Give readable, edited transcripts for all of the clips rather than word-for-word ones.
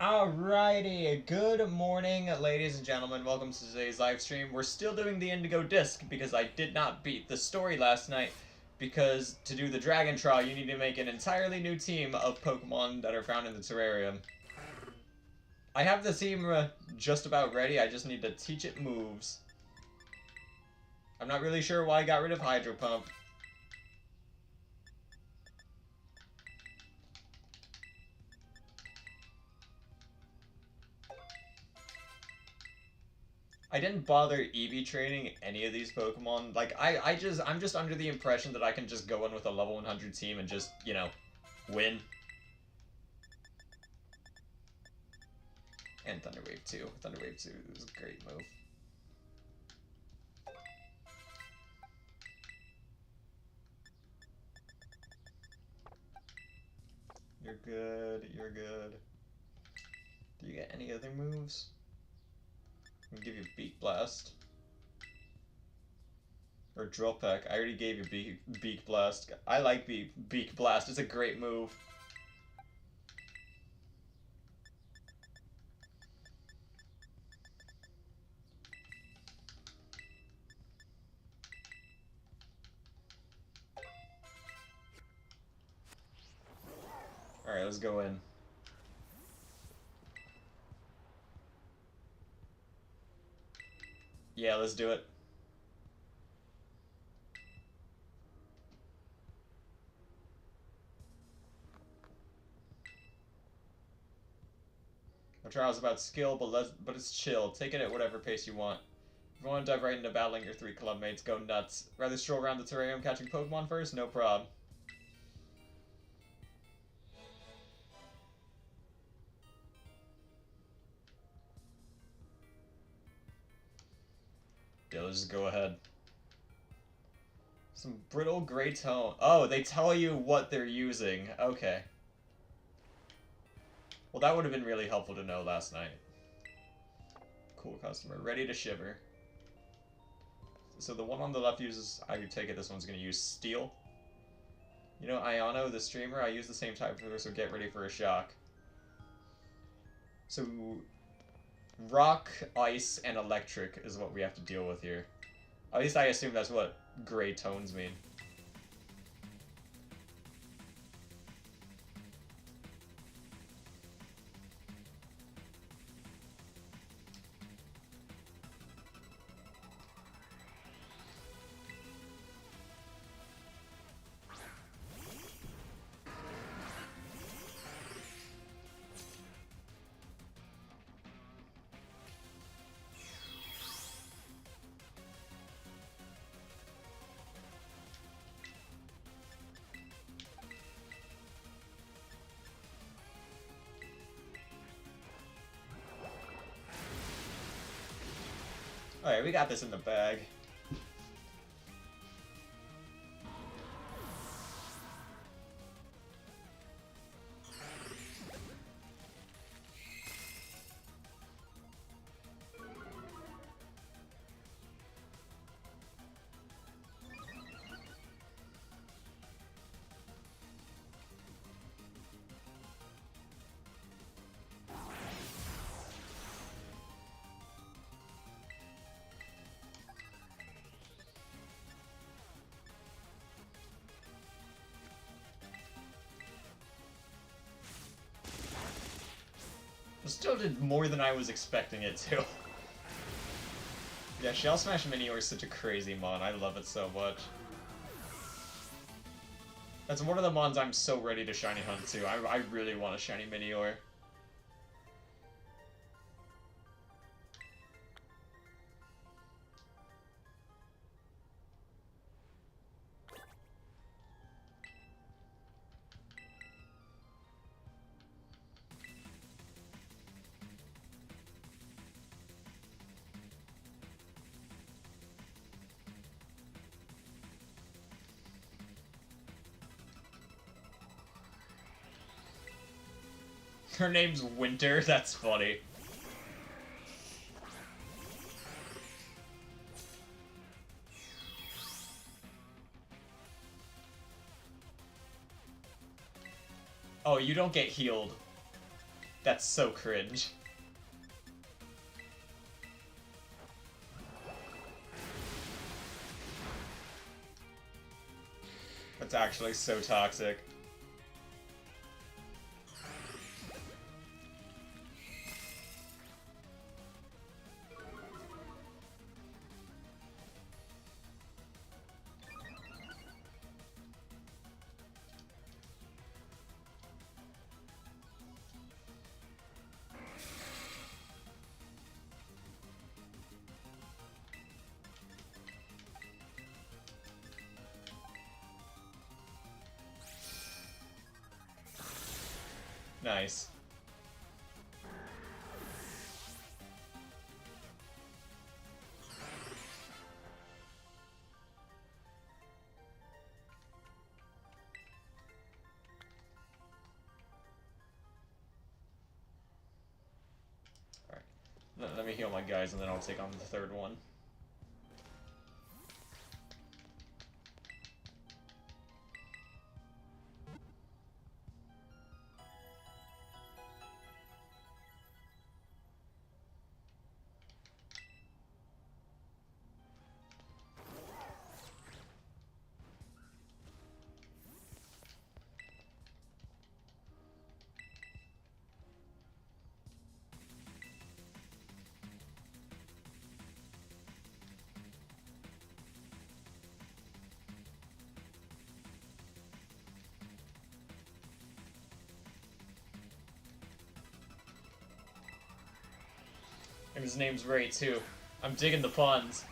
Alrighty, good morning, ladies and gentlemen. Welcome to today's live stream. We're still doing the Indigo disc because I did not beat the story last night. Because to do the Dragon Trial, you need to make an entirely new team of Pokemon that are found in the terrarium. I have the team just about ready. I just need to teach it moves. I'm not really sure why I got rid of Hydro Pump. I didn't bother EV training any of these Pokemon. Like, I'm just under the impression that I can just go in with a level 100 team and just, win. And Thunder Wave 2. Thunder Wave 2 is a great move. You're good, you're good. Do you get any other moves? I can give you Beak Blast. Or Drill Peck. I already gave you Beak Blast. I like Beak Blast. It's a great move. Alright, let's go in. Yeah, let's do it. Our trial's about skill, but it's chill. Take it at whatever pace you want. If you want to dive right into battling your 3 club mates, go nuts. Rather stroll around the terrarium catching Pokemon first? No prob. Yeah, let's just go ahead. Some brittle gray tone. Oh, they tell you what they're using. Okay. Well, that would have been really helpful to know last night. Cool customer. Ready to shiver. So the one on the left uses... I would take it this one's going to use Steel. You know, Iono, the streamer, I use the same type of her, so get ready for a shock. So... Rock, Ice, and Electric is what we have to deal with here. At least I assume that's what gray tones mean. Alright, we got this in the bag. Still did more than I was expecting it to. Yeah, Shell Smash Minior is such a crazy mon. I love it so much. That's one of the mons I'm so ready to shiny hunt too. I really want a shiny Minior. Her name's Winter, that's funny. Oh, you don't get healed. That's so cringe. That's actually so toxic. Nice. Alright. Let me heal my guys and then I'll take on the third one. And his name's Ray, too. I'm digging the puns.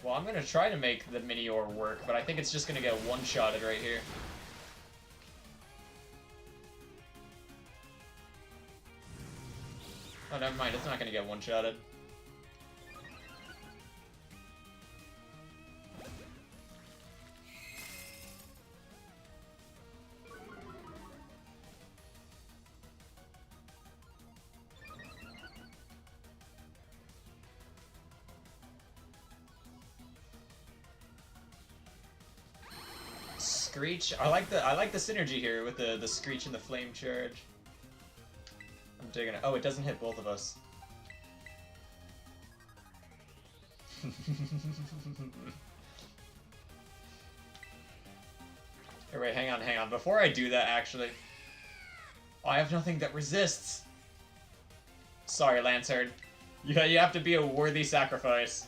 Well, I'm gonna try to make the Minior work, but I think it's just gonna get one-shotted right here. Oh, never mind, it's not gonna get one-shotted. Screech. I like the synergy here with the Screech and the Flame Charge. I'm digging it. Oh, it doesn't hit both of us. Hey, wait, hang on. Before I do that, actually, oh, I have nothing that resists. Sorry, Lanceherd. You have to be a worthy sacrifice.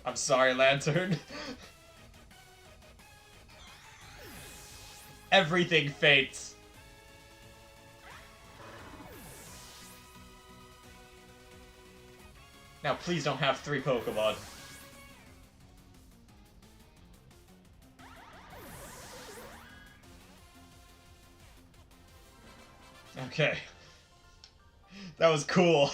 I'm sorry, Lantern. Everything fates. Now, please don't have 3 Pokemon. Okay. That was cool.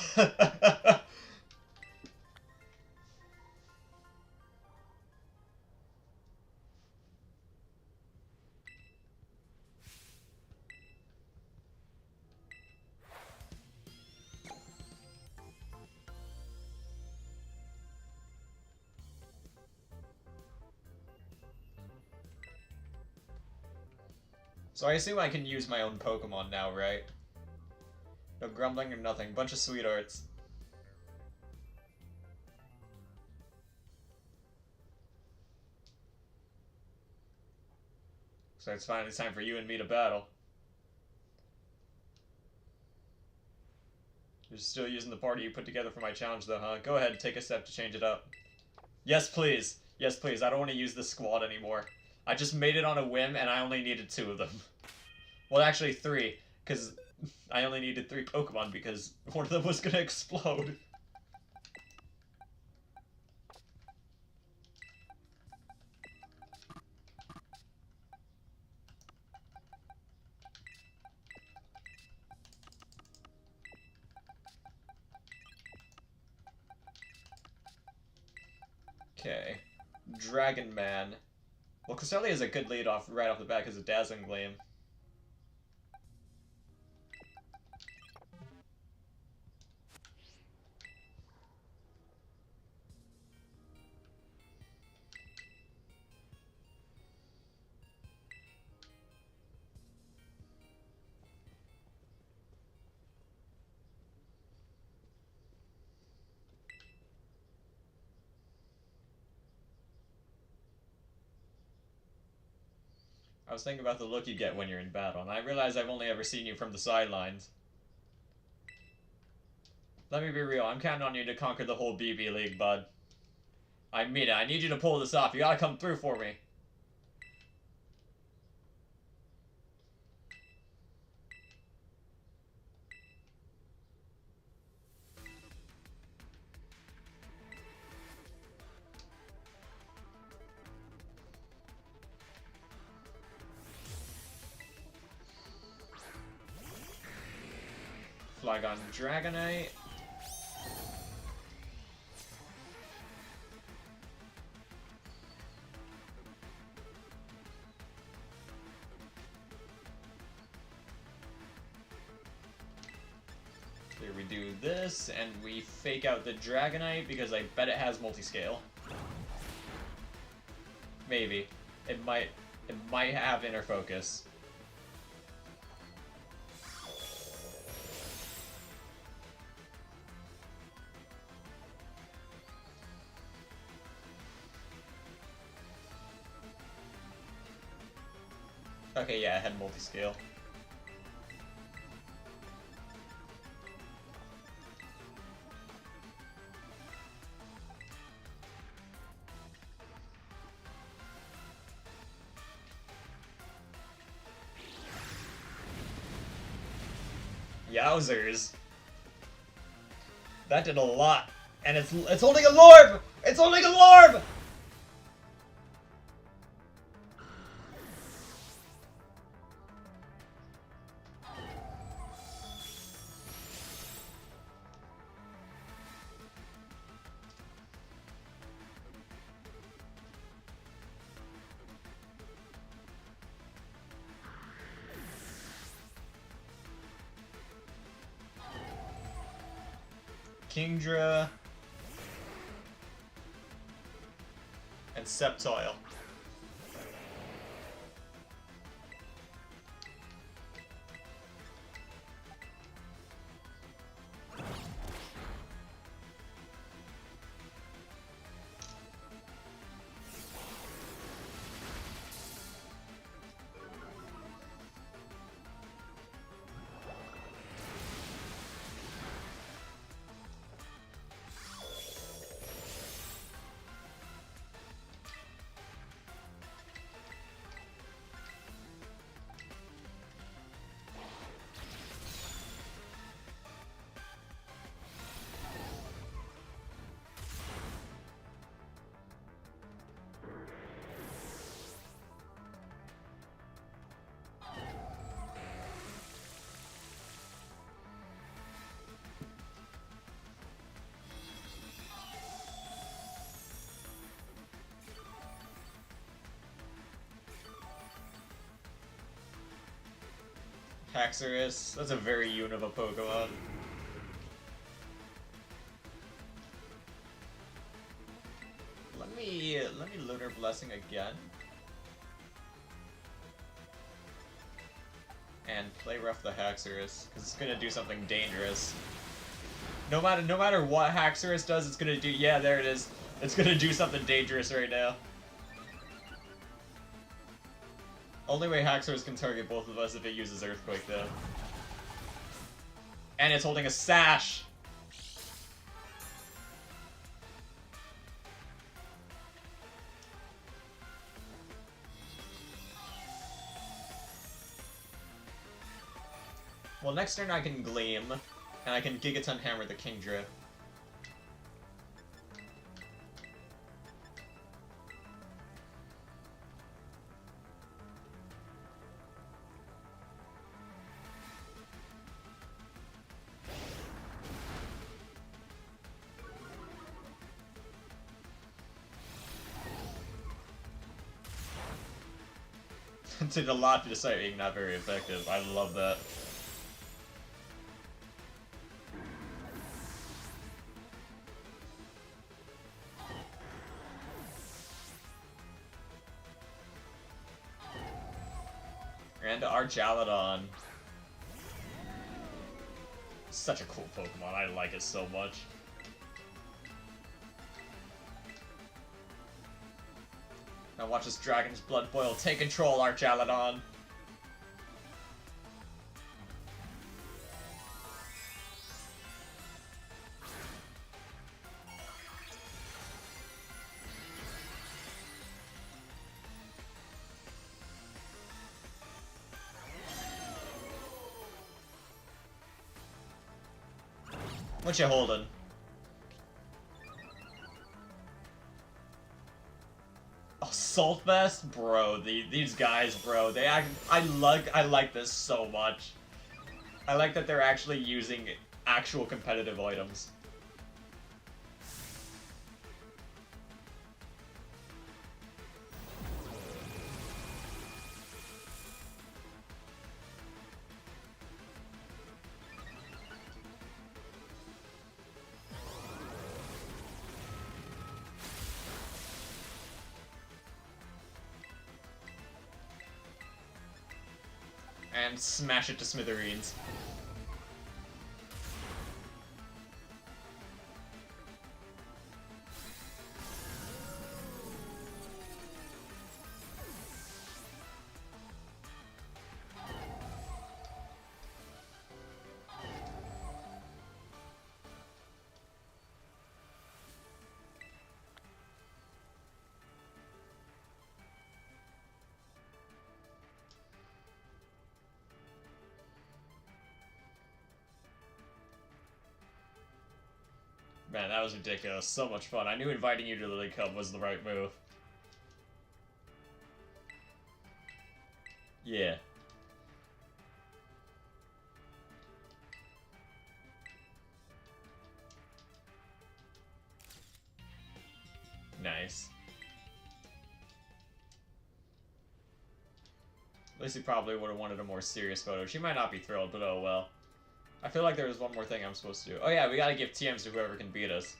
So I assume I can use my own Pokemon now, right? No grumbling or nothing. Bunch of sweethearts. So it's finally time for you and me to battle. You're still using the party you put together for my challenge, though, huh? Go ahead, take a step to change it up. Yes, please. Yes, please. I don't want to use this squad anymore. I just made it on a whim, and I only needed 2 of them. Well, actually 3, because I only needed 3 Pokemon because one of them was gonna explode. Okay. Dragon Man. Well, Cresselia is a good lead off right off the bat because of Dazzling Gleam. I was thinking about the look you get when you're in battle, and I realize I've only ever seen you from the sidelines. Let me be real, I'm counting on you to conquer the whole BB League, bud. I mean it, I need you to pull this off. You gotta come through for me. Flygon Dragonite. Here we do this, and we fake out the Dragonite because I bet it has multi-scale. Maybe. It might have inner focus. Okay, yeah, it had multi-scale. Yowzers. That did a lot. And it's holding a Lorb! It's holding a Lorb! Kingdra, and Sceptile. Haxorus. That's a very Unova Pokemon. Let me Lunar Blessing again. And play rough the Haxorus, because it's gonna do something dangerous. No matter what Haxorus does, it's gonna do. Yeah, there it is. It's gonna do something dangerous right now. Only way Haxorus can target both of us if it uses Earthquake, though. And it's holding a Sash! Well, next turn I can Gleam, and I can Gigaton Hammer the Kingdra. Did a lot despite being not very effective. I love that. And our Jalodon. Such a cool Pokemon. I like it so much. Now watch this dragon's blood boil. Take control, our Jalodon. What you holding? Assault Vest? Bro, these guys, bro, they act. I like this so much. I like that they're actually using actual competitive items. And smash it to smithereens. Man, that was ridiculous. So much fun. I knew inviting you to the League Cup was the right move. Yeah. Nice. Lucy probably would have wanted a more serious photo. She might not be thrilled, but oh well. I feel like there was one more thing I'm supposed to do. Oh yeah, we gotta give TMs to whoever can beat us.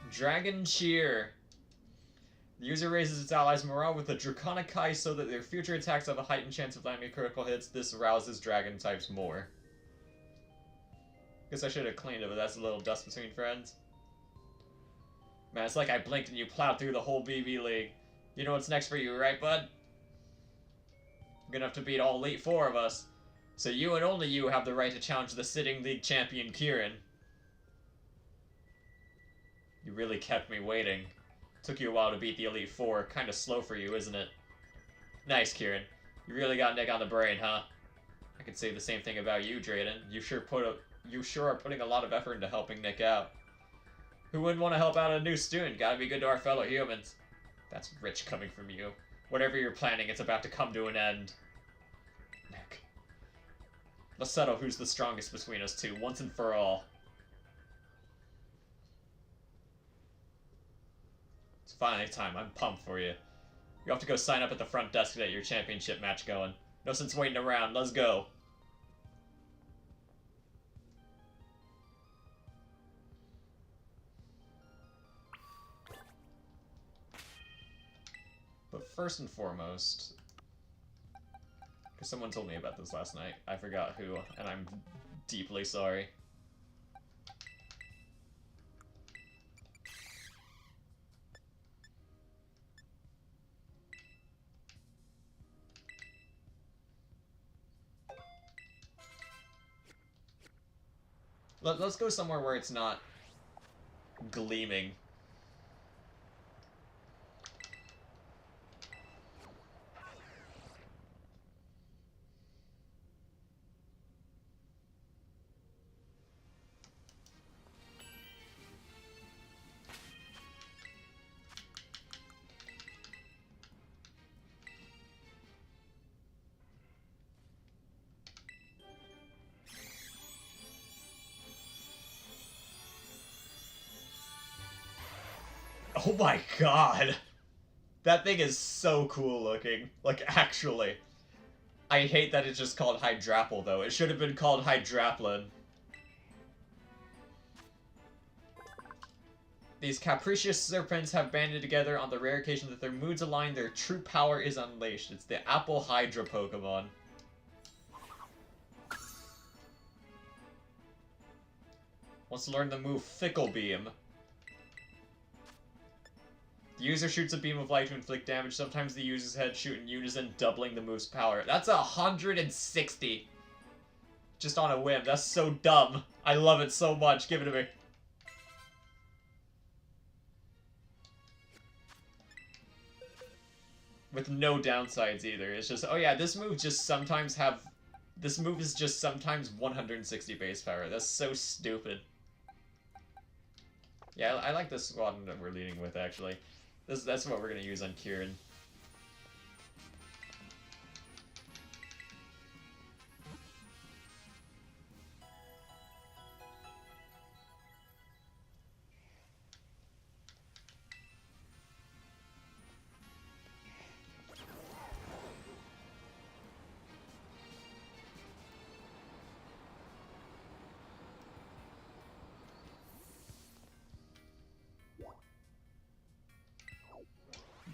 Dragon Cheer. The user raises its allies' morale with a Draconic Kai so that their future attacks have a heightened chance of landing critical hits. This rouses dragon types more. Guess I should have cleaned it, but that's a little dust between friends. Man, it's like I blinked and you plowed through the whole BB League. You know what's next for you, right, bud? You're gonna have to beat all Elite Four of us. So you and only you have the right to challenge the sitting league champion, Kieran. You really kept me waiting. Took you a while to beat the Elite Four. Kinda slow for you, isn't it? Nice, Kieran. You really got Nick on the brain, huh? I could say the same thing about you, Drayden. You sure are putting a lot of effort into helping Nick out. Who wouldn't want to help out a new student? Gotta be good to our fellow humans. That's rich coming from you. Whatever you're planning, it's about to come to an end. Nick. Let's settle who's the strongest between us two, once and for all. It's finally time. I'm pumped for you. You have to go sign up at the front desk to get your championship match going. No sense waiting around. Let's go. But first and foremost, because someone told me about this last night. I forgot who, and I'm deeply sorry. Let's go somewhere where it's not gleaming. Oh my god! That thing is so cool looking. Like, actually. I hate that it's just called Hydrapple, though. It should have been called Hydraplin. These capricious serpents have banded together on the rare occasion that their moods align, their true power is unleashed. It's the Apple Hydra Pokemon. Wants to learn the move Fickle Beam. The user shoots a beam of light to inflict damage. Sometimes the user's head shoot in unison, doubling the move's power. That's 160. Just on a whim. That's so dumb. I love it so much. Give it to me. With no downsides either. It's just, oh yeah, this move just sometimes have... This move is just sometimes 160 base power. That's so stupid. Yeah, I like this squad that we're leading with, actually. That's what we're going to use on Kieran.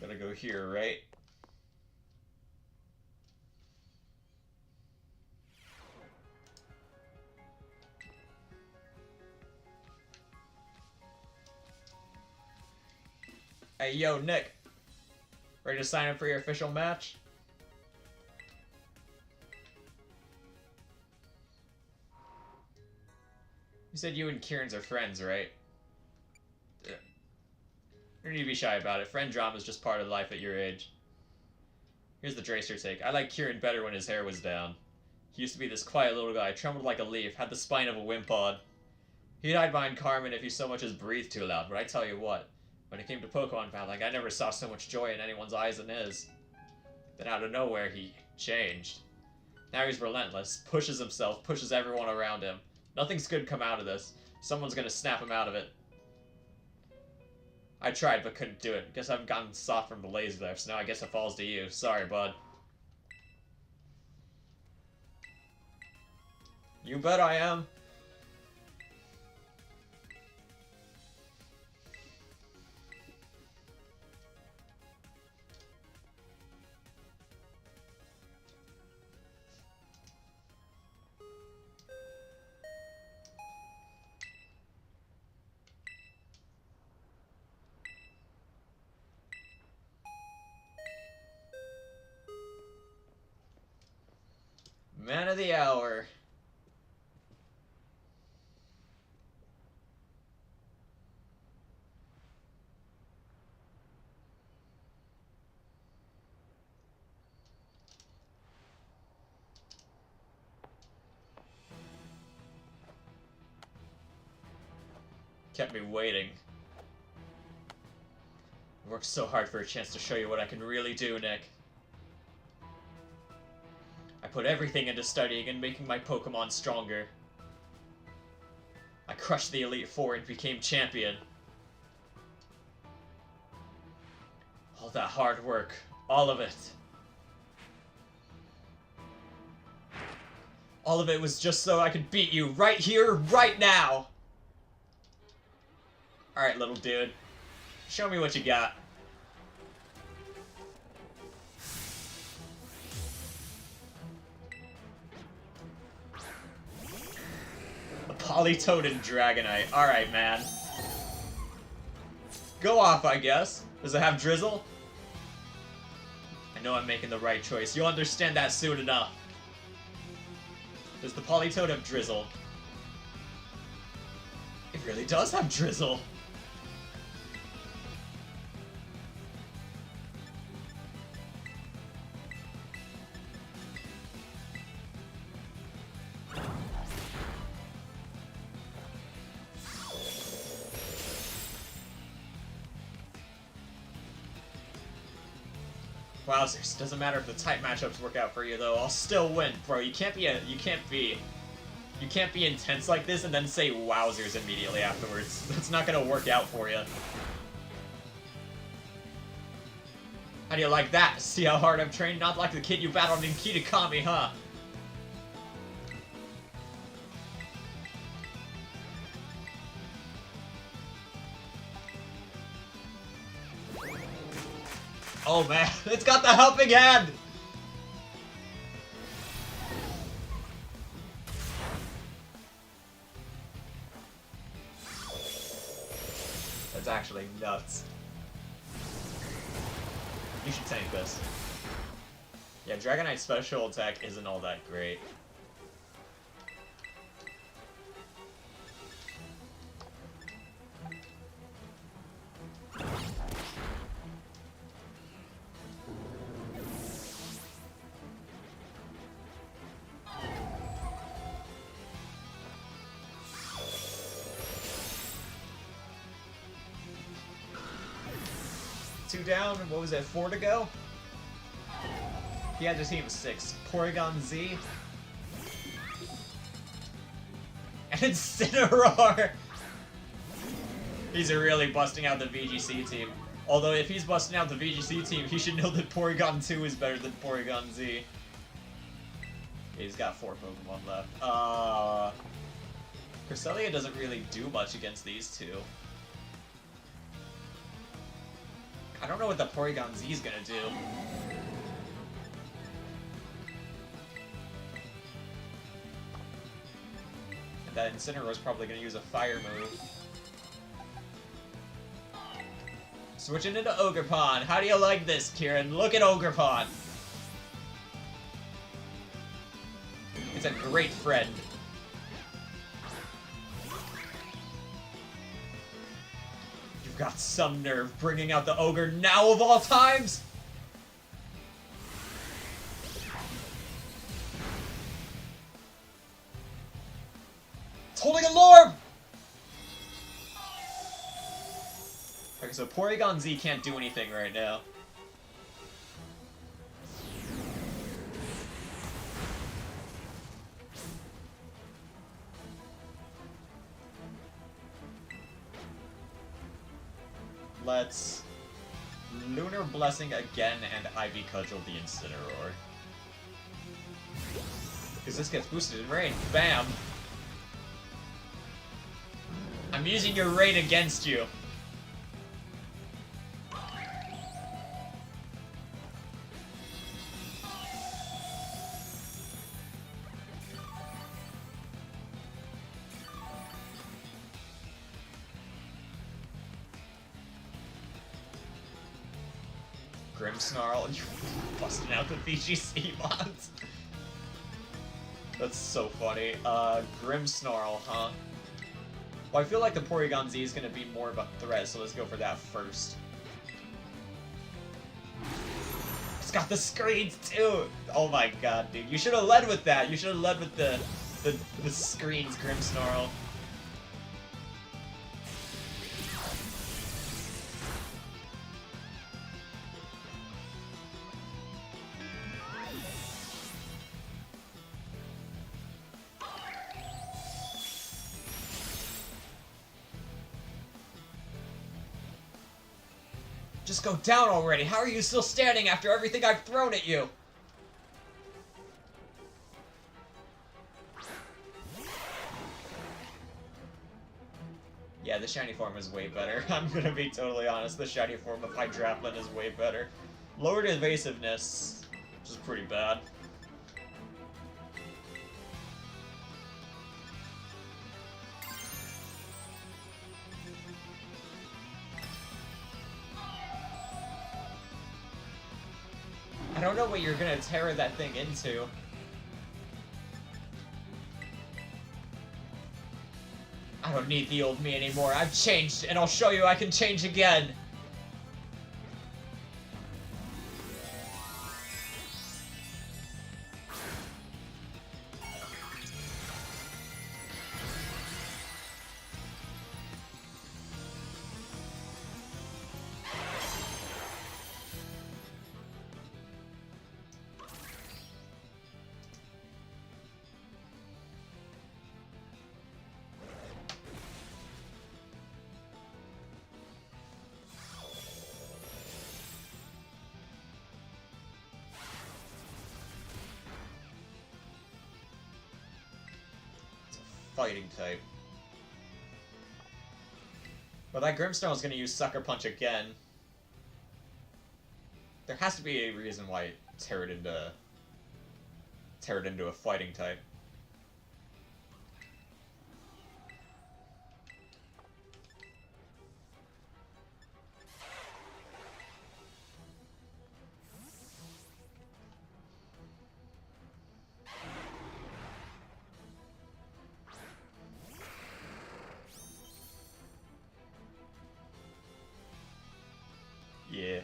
Gotta go here, right? Hey, yo, Nick. Ready to sign up for your official match? You said you and Kieran's are friends, right? You need to be shy about it. Friend drama is just part of life at your age. Here's the Dracer take. I liked Kieran better when his hair was down. He used to be this quiet little guy, trembled like a leaf, had the spine of a wimpod. He'd hide behind Carmen if he so much as breathed too loud, but I tell you what, when it came to Pokemon battling, I never saw so much joy in anyone's eyes than his. Then out of nowhere, he changed. Now he's relentless, pushes himself, pushes everyone around him. Nothing's good come out of this. Someone's gonna snap him out of it. I tried, but couldn't do it. Guess I've gotten soft from the laser there, so now I guess it falls to you. Sorry, bud. You bet I am. Man of the hour. Kept me waiting. I worked so hard for a chance to show you what I can really do, Nick. I put everything into studying and making my Pokemon stronger. I crushed the Elite Four and became champion. All that hard work, all of it. All of it was just so I could beat you right here, right now! Alright, little dude. Show me what you got. A Politoed and Dragonite. Alright, man. Go off, I guess. Does it have Drizzle? I know I'm making the right choice. You'll understand that soon enough. Does the Politoed have Drizzle? It really does have Drizzle. Wowzers. Doesn't matter if the type matchups work out for you though. I'll still win, bro. You can't be intense like this and then say wowzers immediately afterwards. That's not gonna work out for you. How do you like that? See how hard I've trained? Not like the kid you battled in Kitakami, huh? Oh man, it's got the helping hand! That's actually nuts. You should tank this. Yeah, Dragonite's special attack isn't all that great. Two down, what was it, 4 to go? He had a team of 6. Porygon Z. And Incineroar! He's really busting out the VGC team. Although if he's busting out the VGC team, he should know that Porygon 2 is better than Porygon Z. He's got 4 Pokemon left. Cresselia doesn't really do much against these two. I don't know what the Porygon Z is gonna do. And that Incineroar is probably gonna use a fire move. Switching into Ogerpon. How do you like this, Kieran? Look at Ogerpon. It's a great friend. You've got some nerve bringing out the ogre now of all times! It's holding a Lorb! Okay, so Porygon Z can't do anything right now. Let's Lunar Blessing again and Ivy Cudgel the Incineroar. Because this gets boosted in rain. Bam! I'm using your rain against you. Grimmsnarl, you're busting out the VGC mods. That's so funny. Grimmsnarl, huh? Well, I feel like the Porygon Z is gonna be more of a threat, so let's go for that first. It's got the screens too! Oh my god, dude. You should have led with that. You should have led with the screens, Grimmsnarl. Just go down already! How are you still standing after everything I've thrown at you? Yeah, the shiny form is way better. I'm gonna be totally honest, the shiny form of Hydraplin is way better. Lowered evasiveness, which is pretty bad. I don't know what you're gonna tear that thing into. I don't need the old me anymore. I've changed, and I'll show you I can change again. fighting type. Well, that Grimstone's gonna use Sucker Punch again. There has to be a reason why it teared into a fighting type. Yeah.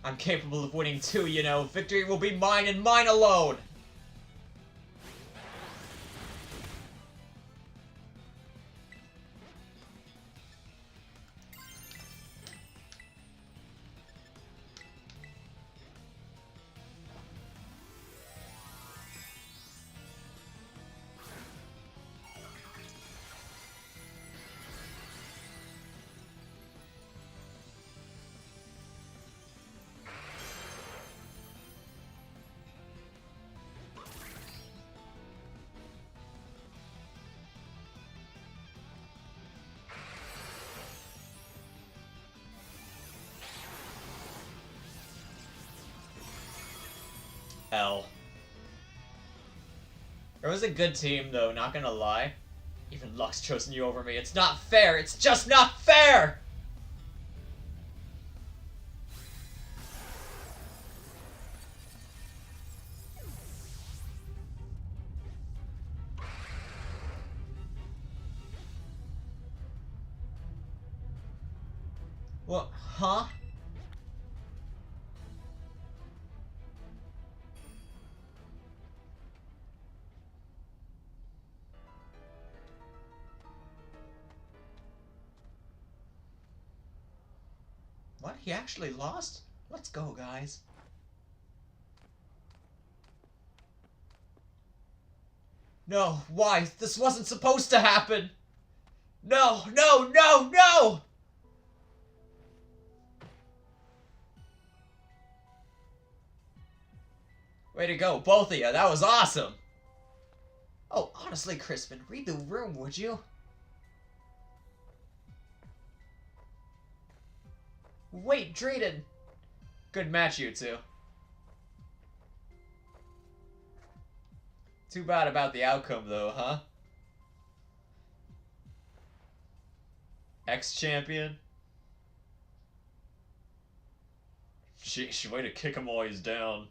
I'm capable of winning too, you know. Victory will be mine and mine alone! Hell. It was a good team, though, not gonna lie. Even Luck's chosen you over me. It's not fair! It's just not fair! What? Huh? What? He actually lost? Let's go, guys. No, why? This wasn't supposed to happen! No, no, no, no! Way to go, both of you. That was awesome! Oh, honestly, Crispin, read the room, would you? Wait, Drayden! Good match, you two. Too bad about the outcome, though, huh? Ex-champion? Sheesh, way to kick him while he's down.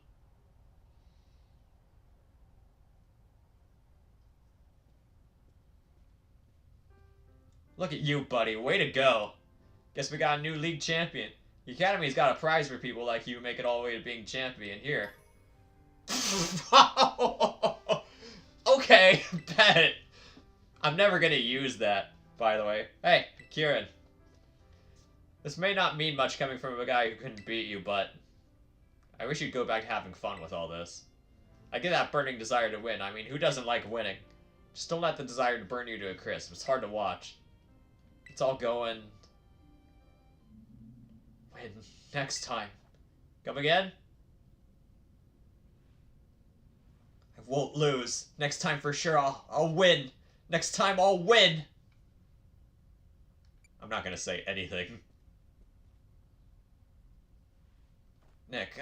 Look at you, buddy. Way to go. Guess we got a new league champion. The Academy's got a prize for people like you who make it all the way to being champion. Here. Okay, bet. I'm never gonna use that, by the way. Hey, Kieran. This may not mean much coming from a guy who couldn't beat you, but I wish you'd go back to having fun with all this. I get that burning desire to win. I mean, who doesn't like winning? Just don't let the desire to burn you to a crisp. It's hard to watch. It's all going... Win. Next time. Come again? I won't lose. Next time for sure I'll win. Next time I'll win. I'm not gonna say anything. Nick,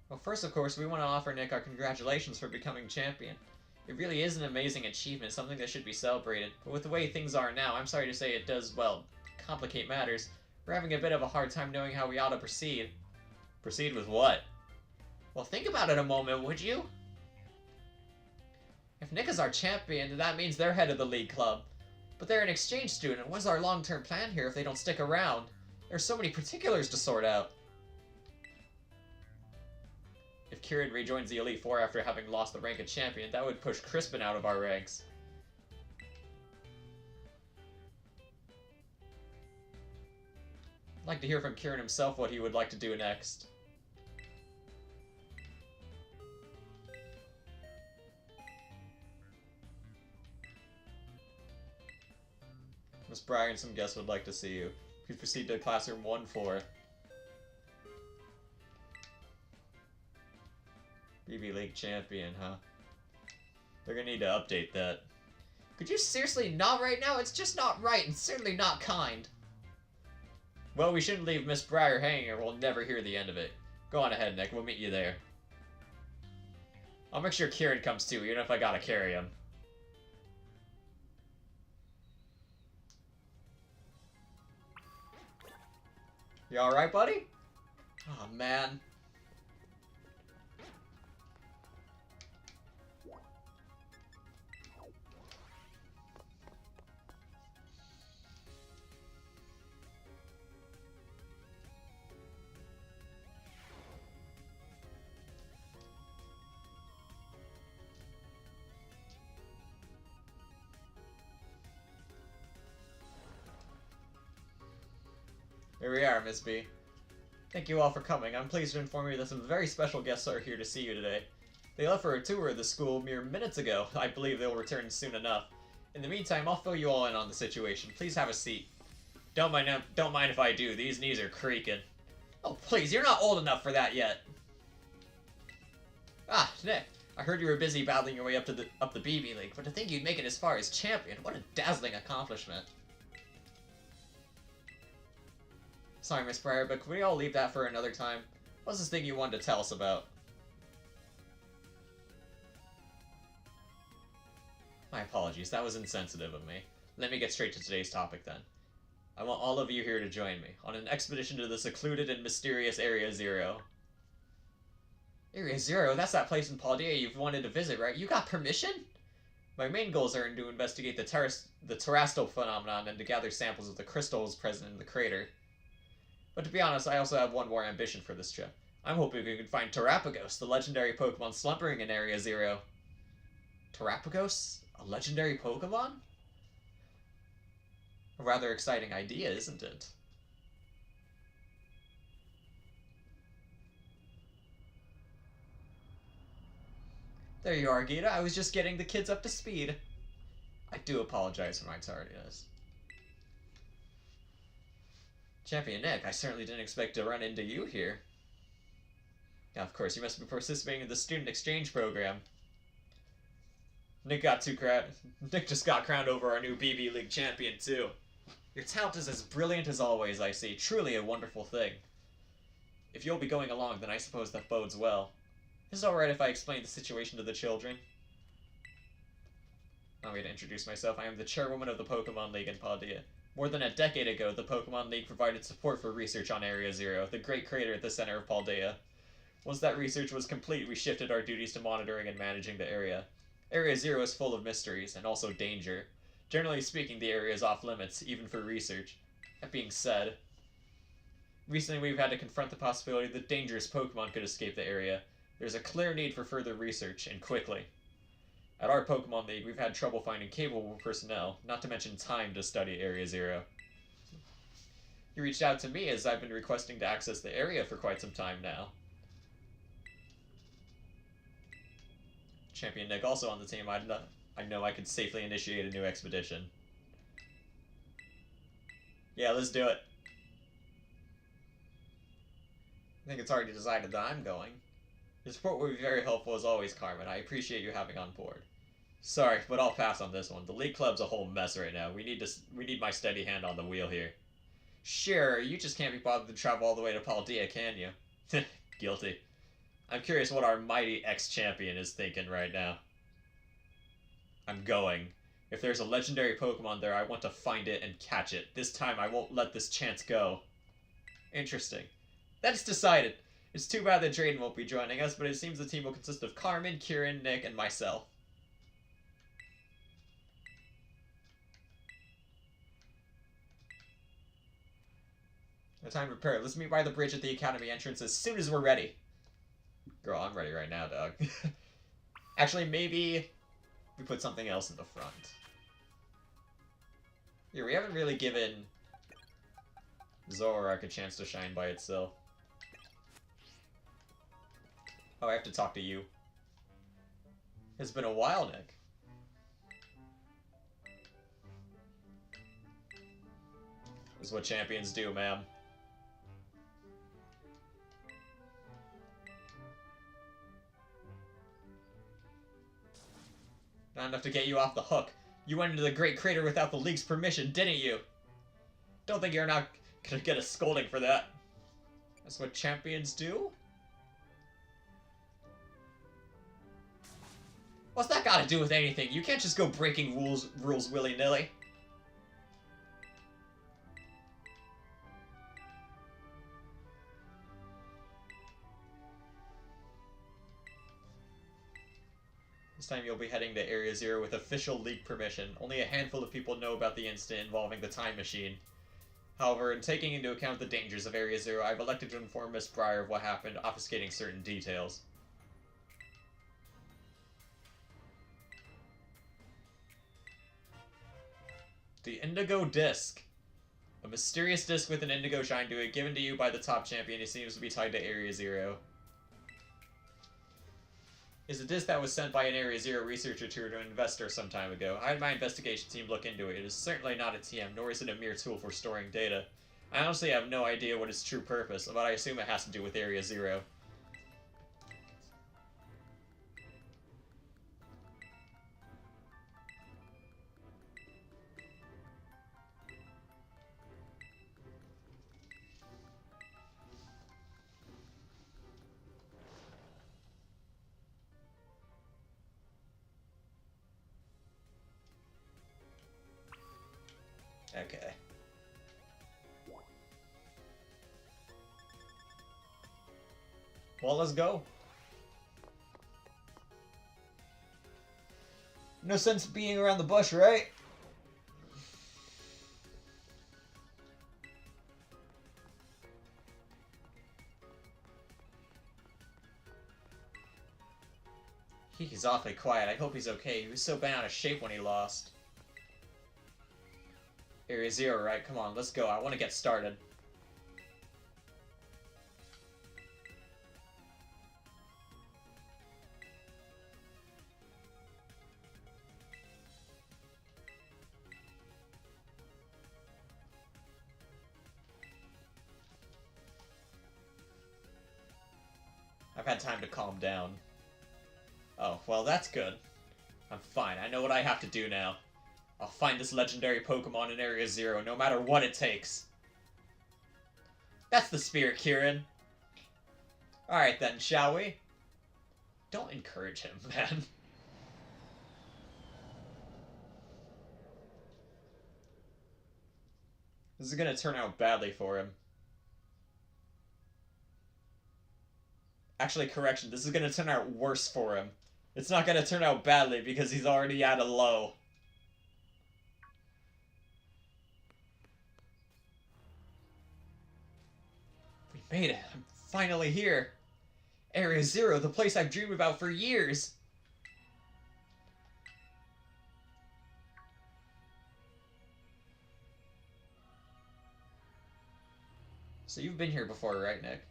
Well, first, of course, we want to offer Nick our congratulations for becoming champion. It really is an amazing achievement, something that should be celebrated. But with the way things are now, I'm sorry to say it does, well, complicate matters. We're having a bit of a hard time knowing how we ought to proceed. Proceed with what? Well, think about it a moment, would you? If Nick is our champion, that means they're head of the league club. But they're an exchange student. What's our long-term plan here if they don't stick around? There's so many particulars to sort out. If Kieran rejoins the Elite Four after having lost the rank of champion, that would push Crispin out of our ranks. I'd like to hear from Kieran himself what he would like to do next. Miss Breyer and some guests would like to see you. Please proceed to classroom 1-4. BB League champion, huh? They're gonna need to update that. Could you seriously not right now? It's just not right and certainly not kind. Well, we shouldn't leave Miss Breyer hanging or we'll never hear the end of it. Go on ahead, Nick. We'll meet you there. I'll make sure Kieran comes too, even if I gotta carry him. You alright, buddy? Oh, man. Here we are, Miss B. Thank you all for coming. I'm pleased to inform you that some very special guests are here to see you today. They left for a tour of the school mere minutes ago. I believe they'll return soon enough. In the meantime, I'll fill you all in on the situation. Please have a seat. Don't mind if I do. These knees are creaking. Oh, please, you're not old enough for that yet. Ah, Nick. I heard you were busy battling your way up the BB League, but to think you'd make it as far as champion, what a dazzling accomplishment. Sorry, Miss Breyer, but can we all leave that for another time? What's this thing you wanted to tell us about? My apologies, that was insensitive of me. Let me get straight to today's topic then. I want all of you here to join me on an expedition to the secluded and mysterious Area Zero. Area Zero? That's that place in Paldea you've wanted to visit, right? You got permission? My main goals are to investigate the terrestrial phenomenon and to gather samples of the crystals present in the crater. But to be honest, I also have one more ambition for this trip. I'm hoping we can find Terrapagos, the legendary Pokemon slumbering in Area Zero. Terrapagos? A legendary Pokemon? A rather exciting idea, isn't it? There you are, Gita. I was just getting the kids up to speed. I do apologize for my tardiness. Champion Nick, I certainly didn't expect to run into you here. Now, of course, you must be participating in the student exchange program. Nick just got crowned over our new BB League champion, too. Your talent is as brilliant as always, I see. Truly a wonderful thing. If you'll be going along, then I suppose that bodes well. Is it alright if I explain the situation to the children? Allow me to introduce myself. I am the chairwoman of the Pokemon League in Paldea. More than a decade ago, the Pokemon League provided support for research on Area Zero, the great crater at the center of Paldea. Once that research was complete, we shifted our duties to monitoring and managing the area. Area Zero is full of mysteries, and also danger. Generally speaking, the area is off limits, even for research. That being said, recently we've had to confront the possibility that dangerous Pokemon could escape the area. There's a clear need for further research, and quickly. At our Pokemon League, we've had trouble finding capable personnel, not to mention time to study Area Zero. You reached out to me as I've been requesting to access the area for quite some time now. Champion Nick also on the team. I know I could safely initiate a new expedition. Yeah, let's do it. I think it's already decided that I'm going. Your support will be very helpful as always, Carmen. I appreciate you having on board. Sorry, but I'll pass on this one. The League Club's a whole mess right now. We need my steady hand on the wheel here. Sure, you just can't be bothered to travel all the way to Paldea, can you? Guilty. I'm curious what our mighty ex-champion is thinking right now. I'm going. If there's a legendary Pokemon there, I want to find it and catch it. This time I won't let this chance go. Interesting. That's decided. It's too bad that Drayden won't be joining us, but it seems the team will consist of Carmen, Kieran, Nick, and myself. No time to prepare. Let's meet by the bridge at the Academy entrance as soon as we're ready. Girl, I'm ready right now, dog. Actually, maybe we put something else in the front. Here, we haven't really given Zoroark a chance to shine by itself. Oh, I have to talk to you. It's been a while, Nick. This is what champions do, ma'am. Not enough to get you off the hook. You went into the Great Crater without the League's permission, didn't you? Don't think you're not gonna get a scolding for that. That's what champions do? What's that got to do with anything? You can't just go breaking rules willy-nilly. This time you'll be heading to Area Zero with official League permission. Only a handful of people know about the incident involving the time machine. However, in taking into account the dangers of Area Zero, I've elected to inform Miss Breyer of what happened, obfuscating certain details. The Indigo Disc. A mysterious disc with an indigo shine to it, given to you by the top champion. It seems to be tied to Area Zero. Is a disc that was sent by an Area Zero researcher to an investor some time ago. I had my investigation team look into it. It is certainly not a TM, nor is it a mere tool for storing data. I honestly have no idea what its true purpose, but I assume it has to do with Area Zero. Okay. Well, let's go. No sense being around the bush, right? He's awfully quiet. I hope he's okay. He was so bent out of shape when he lost. Area Zero, right? Come on, let's go. I want to get started. I've had time to calm down. Oh, well, that's good. I'm fine. I know what I have to do now. I'll find this legendary Pokemon in Area Zero, no matter what it takes. That's the spirit, Kieran. Alright then, shall we? Don't encourage him, man. This is gonna turn out badly for him. Actually, correction, this is gonna turn out worse for him. It's not gonna turn out badly because he's already at a low. We made it. I'm finally here. Area Zero, the place I've dreamed about for years. So you've been here before, right, Nick?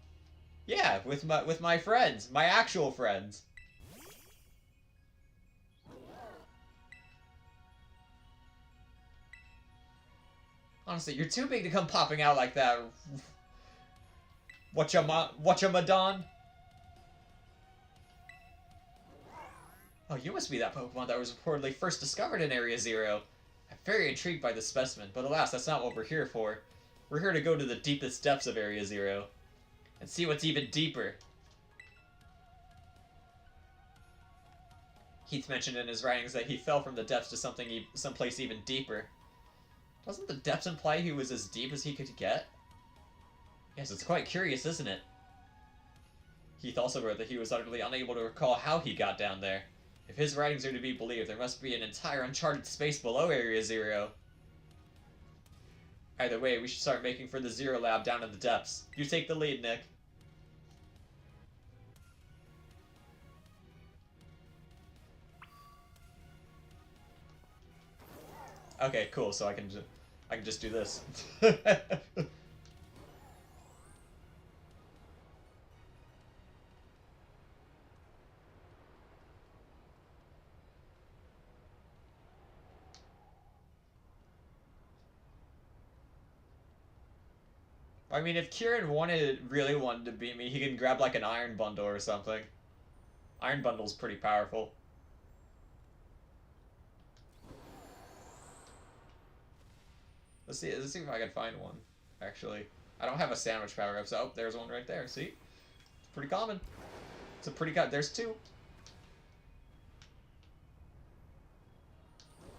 Yeah, with my friends, my actual friends. Honestly, you're too big to come popping out like that. Whatcha-madon? Oh, you must be that Pokemon that was reportedly first discovered in Area Zero. I'm very intrigued by this specimen, but alas, that's not what we're here for. We're here to go to the deepest depths of Area Zero. And see what's even deeper. Heath mentioned in his writings that he fell from the depths to someplace even deeper. Doesn't the depths imply he was as deep as he could get? Yes, it's quite curious, isn't it? Heath also wrote that he was utterly unable to recall how he got down there. If his writings are to be believed, there must be an entire uncharted space below Area Zero. Either way, we should start making for the Zero Lab down in the depths. You take the lead, Nick. Okay, cool. So I can just do this. I mean, if Kieran really wanted to beat me, he can grab like an iron bundle or something. Iron bundle's pretty powerful. Let's see if I can find one. Actually, I don't have a sandwich power up, so oh, there's one right there. See, it's pretty common. It's a pretty good. There's two.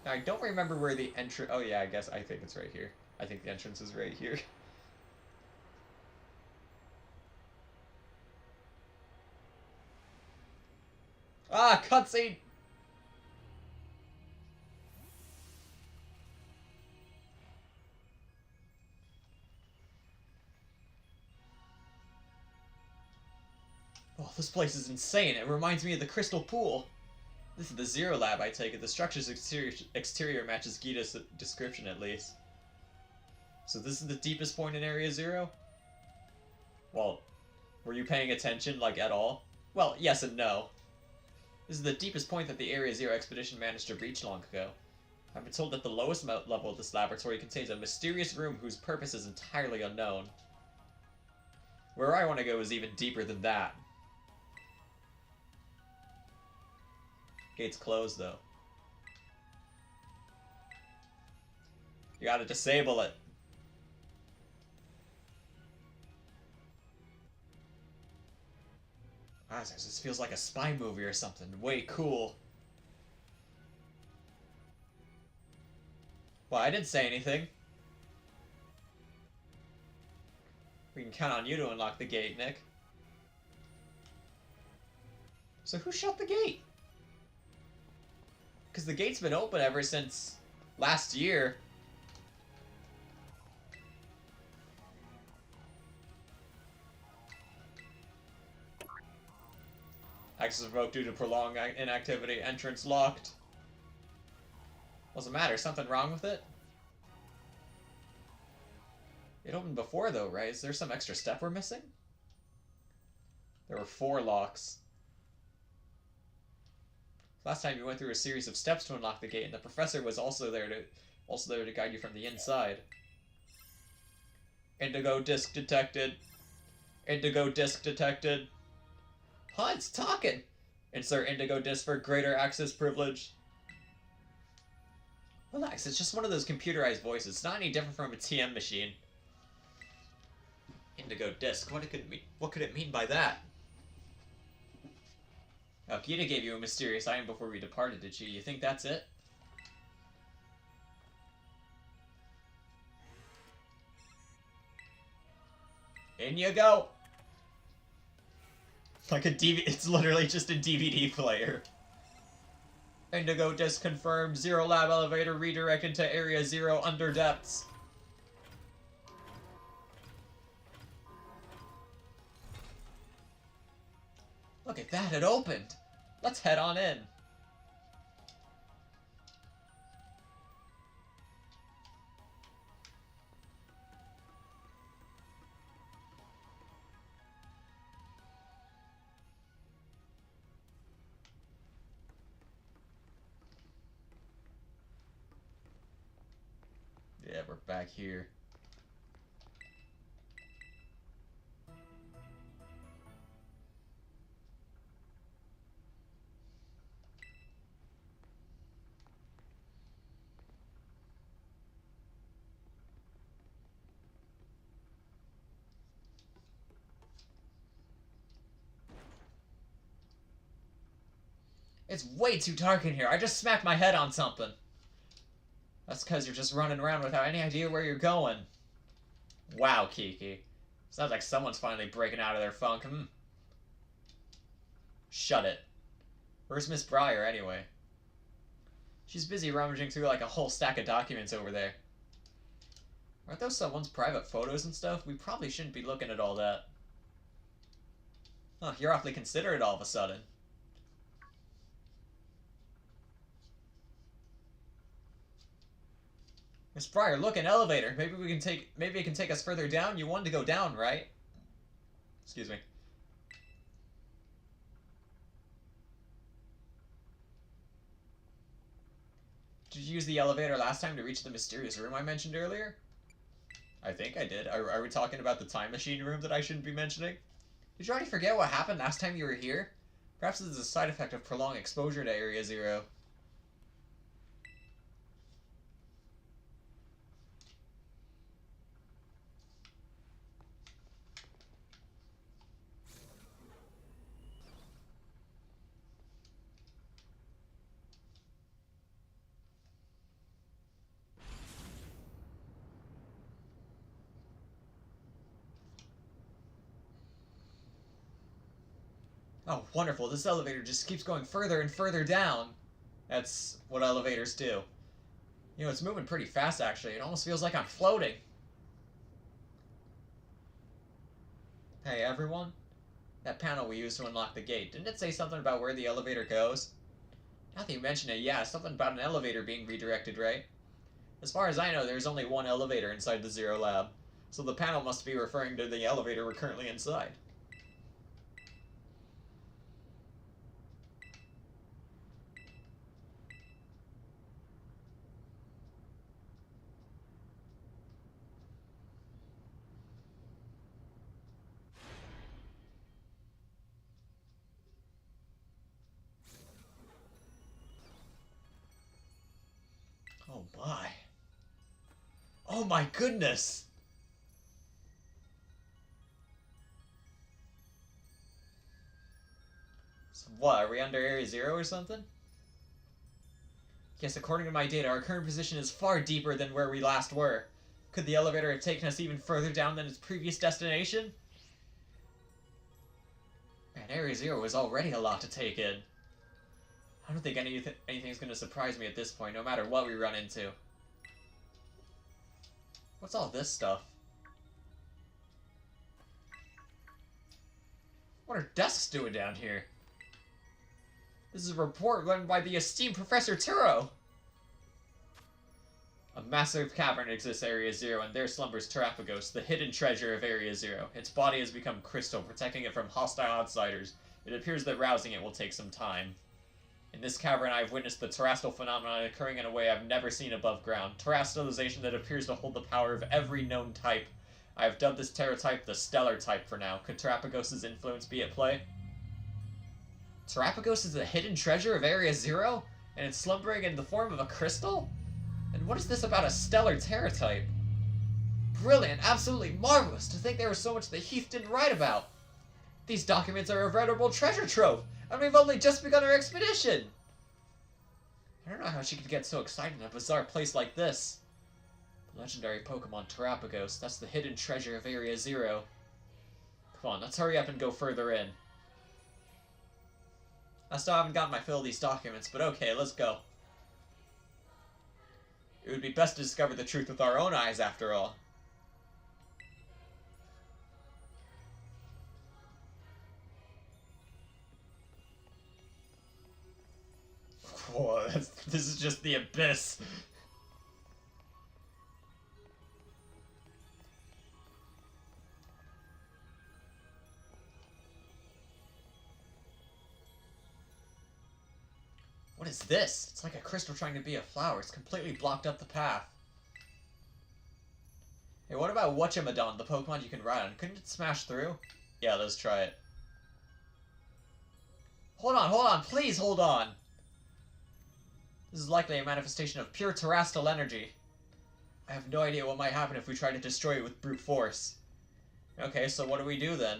Now I don't remember where the entrance. Oh yeah, I think it's right here. I think the entrance is right here. Ah, cutscene! Oh, this place is insane. It reminds me of the Crystal Pool. This is the Zero Lab, I take it. The structure's exterior matches Gita's description, at least. So this is the deepest point in Area Zero? Well, were you paying attention, like, at all? Well, yes and no. This is the deepest point that the Area Zero expedition managed to reach long ago. I've been told that the lowest level of this laboratory contains a mysterious room whose purpose is entirely unknown. Where I want to go is even deeper than that. Gate's closed, though. You gotta disable it. Ah, this feels like a spy movie or something. Way cool. Well, I didn't say anything. We can count on you to unlock the gate, Nick. So who shut the gate? Because the gate's been open ever since last year. Access revoked due to prolonged inactivity. Entrance locked. What's the matter? Something wrong with it? It opened before, though, right? Is there some extra step we're missing? There were 4 locks. Last time you went through a series of steps to unlock the gate, and the professor was also there to guide you from the inside. Indigo disc detected. Indigo disc detected. Huh, it's talking! Insert Indigo disc for greater access privilege. Relax, it's just one of those computerized voices. It's not any different from a TM machine. Indigo disc, what could it mean by that? Oh, Gita gave you a mysterious item before we departed, did she? You think that's it? In you go! Like a DVD, it's literally just a DVD player. Indigo disc confirmed. Zero Lab elevator redirected to Area Zero under depths. Look at that, it opened! Let's head on in. Yeah, we're back here. It's way too dark in here. I just smacked my head on something. That's because you're just running around without any idea where you're going. Wow, Kiki. Sounds like someone's finally breaking out of their funk. Shut it. Where's Miss Breyer, anyway? She's busy rummaging through like a whole stack of documents over there. Aren't those someone's private photos and stuff? We probably shouldn't be looking at all that. Huh, you're awfully considerate all of a sudden. Miss Breyer, look, an elevator. Maybe it can take us further down. You wanted to go down, right? Excuse me. Did you use the elevator last time to reach the mysterious room I mentioned earlier? I think I did. Are we talking about the time machine room that I shouldn't be mentioning? Did you already forget what happened last time you were here? Perhaps this is a side effect of prolonged exposure to Area Zero. Oh, wonderful. This elevator just keeps going further and further down. That's what elevators do. You know, it's moving pretty fast, actually. It almost feels like I'm floating. Hey, everyone. That panel we used to unlock the gate, didn't it say something about where the elevator goes? Now that you mention it, yeah, something about an elevator being redirected, right? As far as I know, there's only one elevator inside the Zero Lab, so the panel must be referring to the elevator we're currently inside. Oh my. Oh my goodness! So what, are we under Area Zero or something? Yes, according to my data, our current position is far deeper than where we last were. Could the elevator have taken us even further down than its previous destination? Man, Area Zero was already a lot to take in. I don't think anything's going to surprise me at this point, no matter what we run into. What's all this stuff? What are desks doing down here? This is a report run by the esteemed Professor Turo. A massive cavern exists Area Zero, and there slumbers Terapagos, the hidden treasure of Area Zero. Its body has become crystal, protecting it from hostile outsiders. It appears that rousing it will take some time. In this cavern, I have witnessed the terrestrial phenomenon occurring in a way I've never seen above ground. Terrestrialization that appears to hold the power of every known type. I have dubbed this terra type the Stellar type for now. Could Terapagos' influence be at play? Terapagos is the hidden treasure of Area Zero? And it's slumbering in the form of a crystal? And what is this about a stellar terra type? Brilliant, absolutely marvelous to think there was so much that Heath didn't write about. These documents are a veritable treasure trove, and we've only just begun our expedition. I don't know how she could get so excited in a bizarre place like this. The legendary Pokemon Terapagos, that's the hidden treasure of Area Zero. Come on, let's hurry up and go further in. I still haven't gotten my fill of these documents, but okay, let's go. It would be best to discover the truth with our own eyes, after all. Whoa, this is just the abyss. What is this? It's like a crystal trying to be a flower. It's completely blocked up the path. Hey, what about Whatchamadon, the Pokemon you can ride on? Couldn't it smash through? Yeah, let's try it. Hold on, please hold on! This is likely a manifestation of pure terrestrial energy. I have no idea what might happen if we try to destroy it with brute force. Okay, so what do we do then?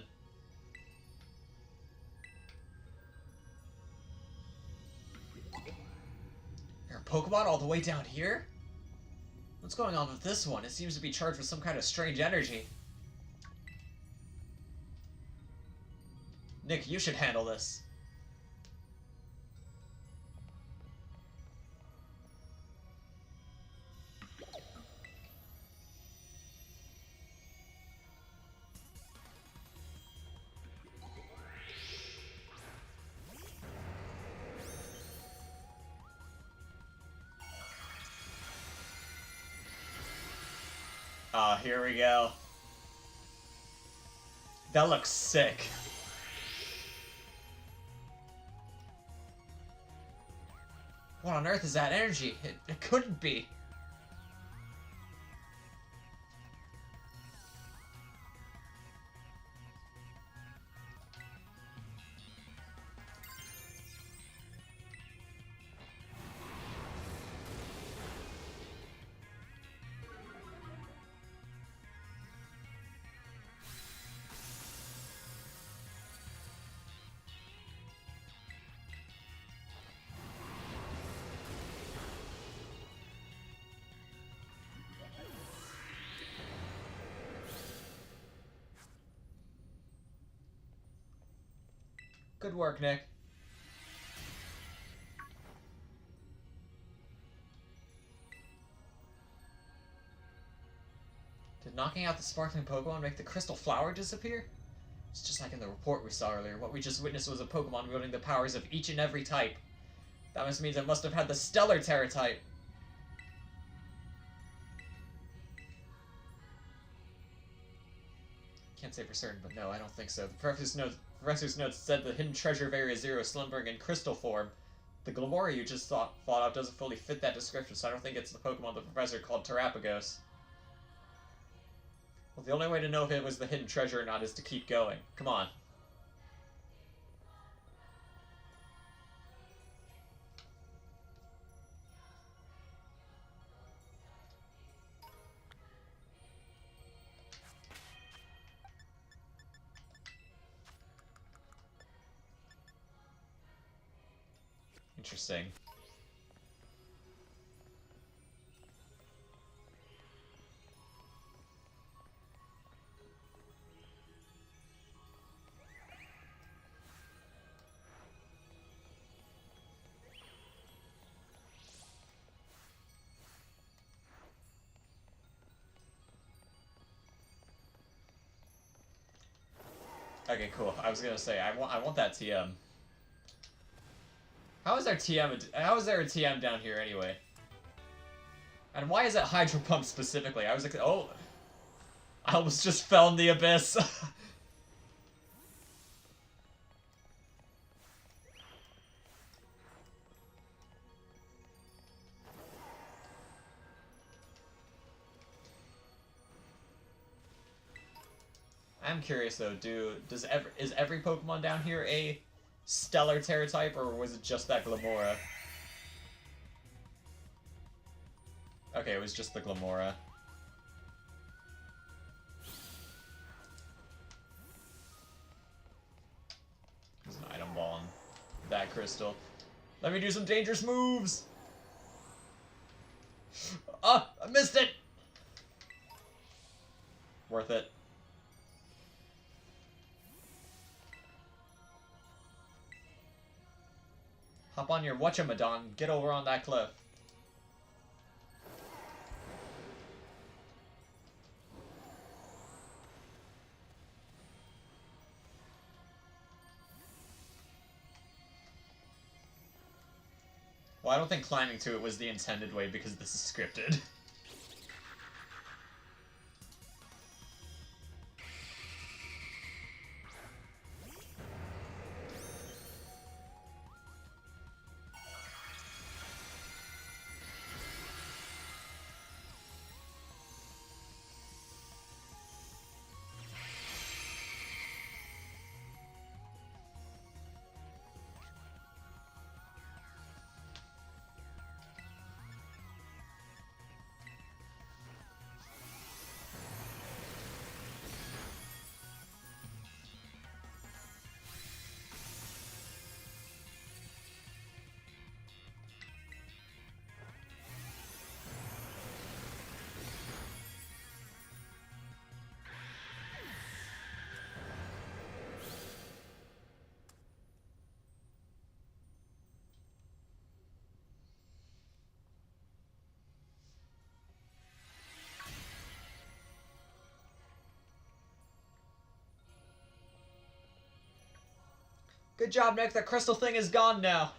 There are Pokemon all the way down here? What's going on with this one? It seems to be charged with some kind of strange energy. Nick, you should handle this. Ah, here we go. That looks sick. What on earth is that energy? It couldn't be. Good work, Nick. Did knocking out the sparkling Pokemon make the crystal flower disappear? It's just like in the report we saw earlier. What we just witnessed was a Pokemon wielding the powers of each and every type. That must mean it must have had the Stellar Terra type. Can't say for certain, but no, I don't think so. The professor's notes said the hidden treasure of Area Zero is slumbering in crystal form. The Glamora you just thought of doesn't fully fit that description, so I don't think it's the Pokemon the professor called Terapagos. Well, the only way to know if it was the hidden treasure or not is to keep going. Come on. Interesting. Okay, cool. I was gonna say I want that TM. How is there a TM down here anyway? And why is it Hydro Pump specifically? I was like, oh, I almost just fell in the abyss. I'm curious though, is every Pokemon down here a Stellar Terra type, or was it just that Glamora? Okay, it was just the Glamora. There's an item ball on that crystal. Let me do some dangerous moves! Ah! I missed it! Worth it. Hop on your whatchamadon, get over on that cliff. Well, I don't think climbing to it was the intended way because this is scripted. Good job, Nick. The crystal thing is gone now.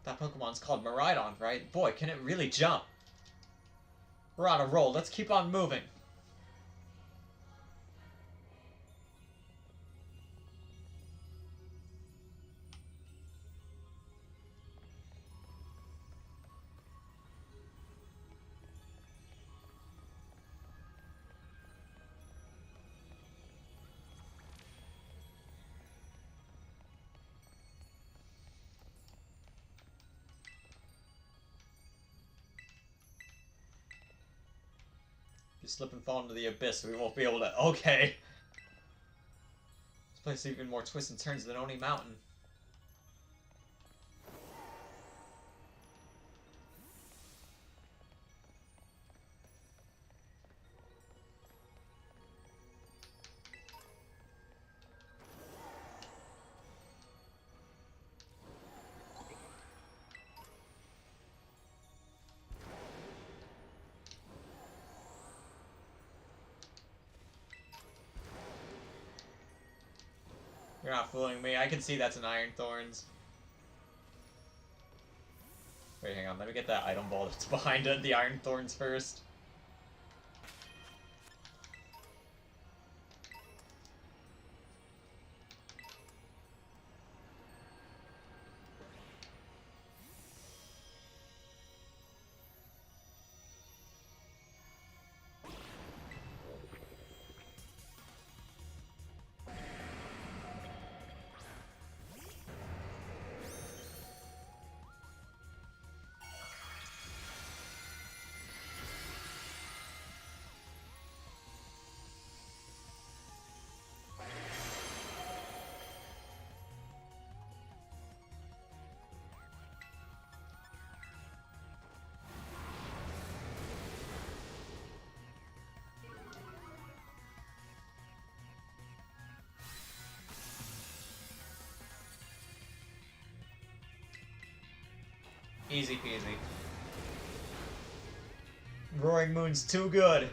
That Pokemon's called Miraidon, right? Boy, can it really jump. We're on a roll. Let's keep on moving. You slip and fall into the abyss, we won't be able to... Okay. This place has even more twists and turns than Oni Mountain. You're not fooling me. I can see that's an Iron Thorns. Wait, hang on. Let me get that item ball that's behind it, the Iron Thorns first. Easy peasy. Roaring Moon's too good.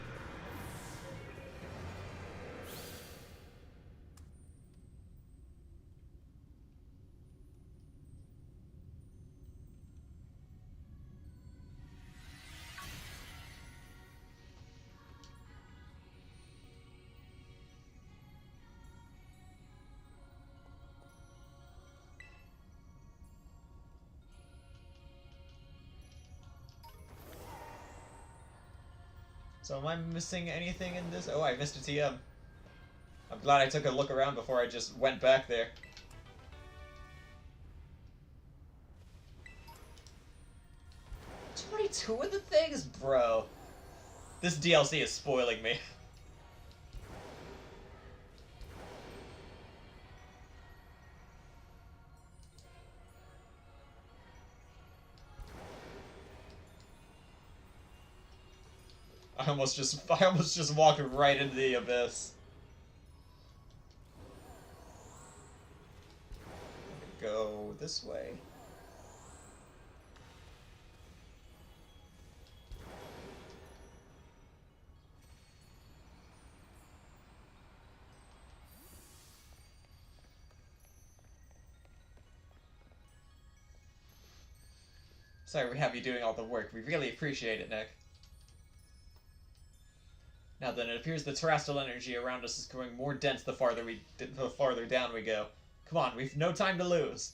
So am I missing anything in this? Oh, I missed a TM. I'm glad I took a look around before I just went back there. "22 of the things? Bro. This DLC is spoiling me. I almost just walked right into the abyss. Go this way. Sorry we have you doing all the work. We really appreciate it, Nick. Now then, it appears the terrestrial energy around us is growing more dense the farther down we go. Come on, we've no time to lose.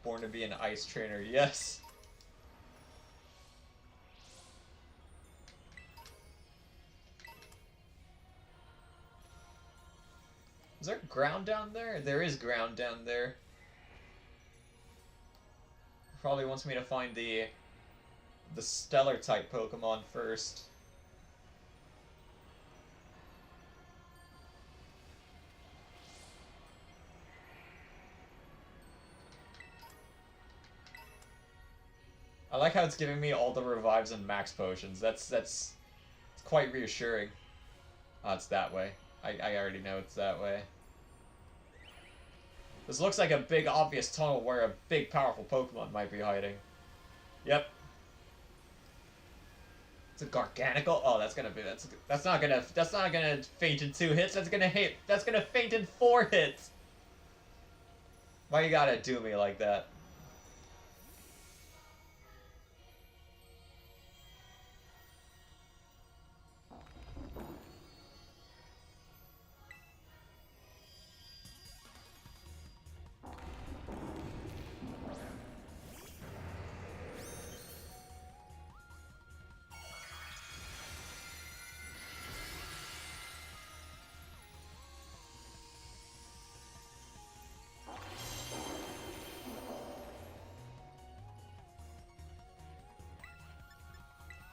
Born to be an ice trainer, yes. Is there ground down there? There is ground down there. Probably wants me to find the stellar type Pokemon first. I like how it's giving me all the revives and max potions. That's quite reassuring. Oh, it's that way. I already know it's that way. This looks like a big obvious tunnel where a big powerful Pokemon might be hiding. Yep. It's a Garganical? Oh, that's not gonna faint in 2 hits. That's gonna faint in 4 hits. Why you gotta do me like that?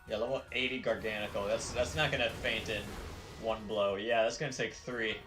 Yeah, level 80 Garganical. That's not gonna faint in 1 blow. Yeah, that's gonna take 3.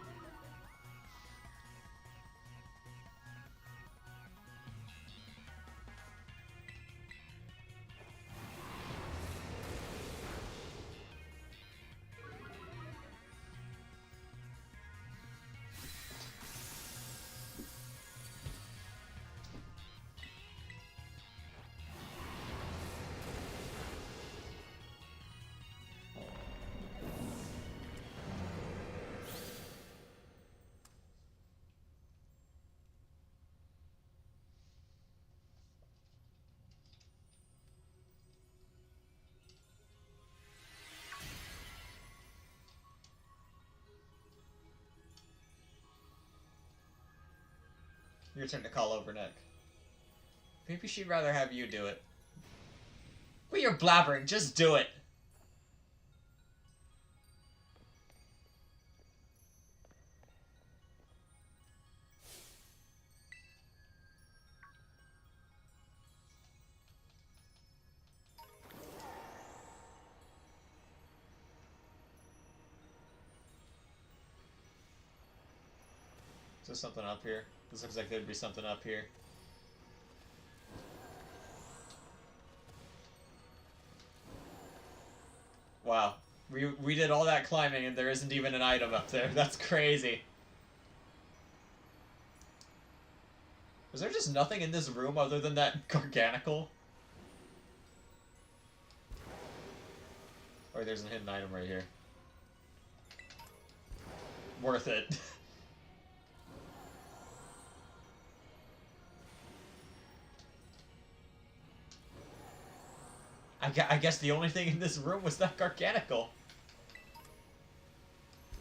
Your turn to call over Nick. Maybe she'd rather have you do it. But you're blabbering, just do it! Is there something up here? This looks like there'd be something up here. Wow. We did all that climbing and there isn't even an item up there. That's crazy. Was there just nothing in this room other than that garganical? Or there's a hidden item right here. Worth it. I guess the only thing in this room was that garganical.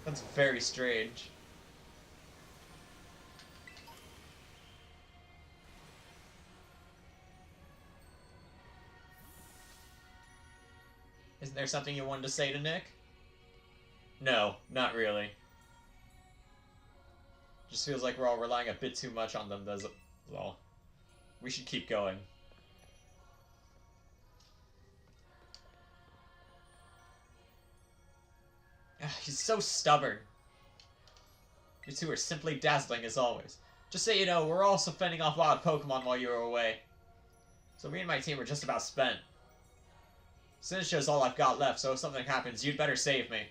That's very strange. Isn't there something you wanted to say to Nick? No, not really. Just feels like we're all relying a bit too much on them, does it? Well, we should keep going. He's so stubborn. You two are simply dazzling as always. Just so you know, we're also fending off wild Pokemon while you were away. So me and my team are just about spent. Sinistcha's all I've got left, so if something happens, you'd better save me.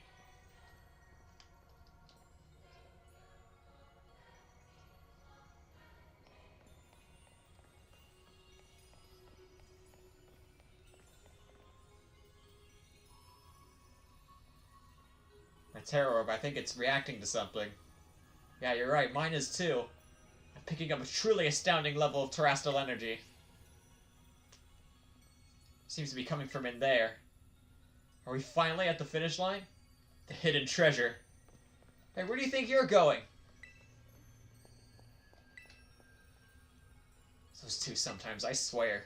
My Terror Orb, I think it's reacting to something. Yeah, you're right, mine is too. I'm picking up a truly astounding level of terrestrial energy. Seems to be coming from in there. Are we finally at the finish line? The hidden treasure. Hey, where do you think you're going? Those two sometimes, I swear.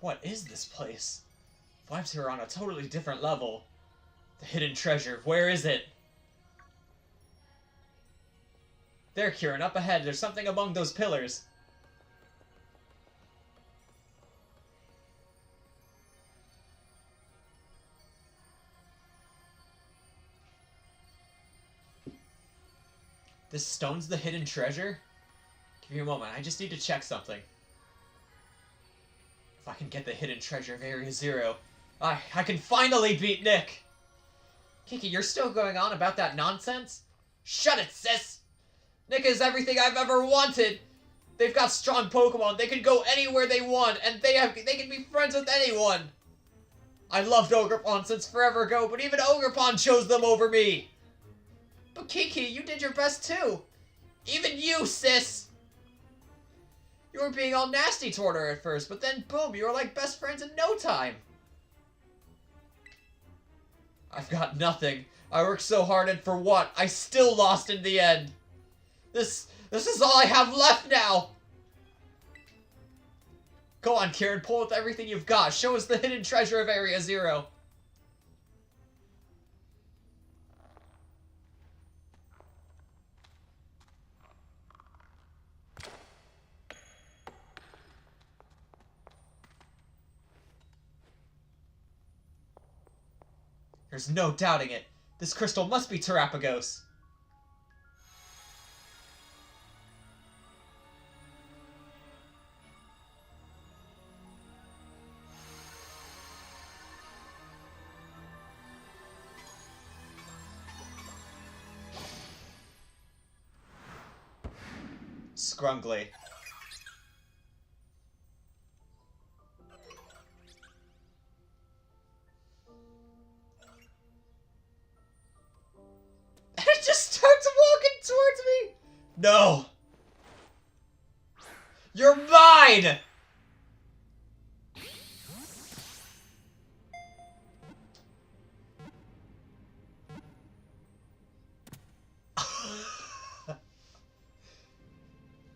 What is this place? Vibes here are on a totally different level. The hidden treasure, where is it? There, Kieran, up ahead. There's something among those pillars. This stone's the hidden treasure? Give me a moment, I just need to check something. If I can get the hidden treasure of Area Zero, I can finally beat Nick! Kiki, you're still going on about that nonsense? Shut it, sis! Nick is everything I've ever wanted! They've got strong Pokemon, they can go anywhere they want, and they can be friends with anyone! I loved Ogerpon since forever ago, but even Ogerpon chose them over me! But Kiki, you did your best too! Even you, sis! You were being all nasty toward her at first, but then boom, you were like best friends in no time! I've got nothing. I worked so hard and for what? I still lost in the end! This is all I have left now! Go on, Kieran, pull with everything you've got. Show us the hidden treasure of Area Zero. There's no doubting it. This crystal must be Terrapagos. scrunkly. And it just starts walking towards me! No! You're mine!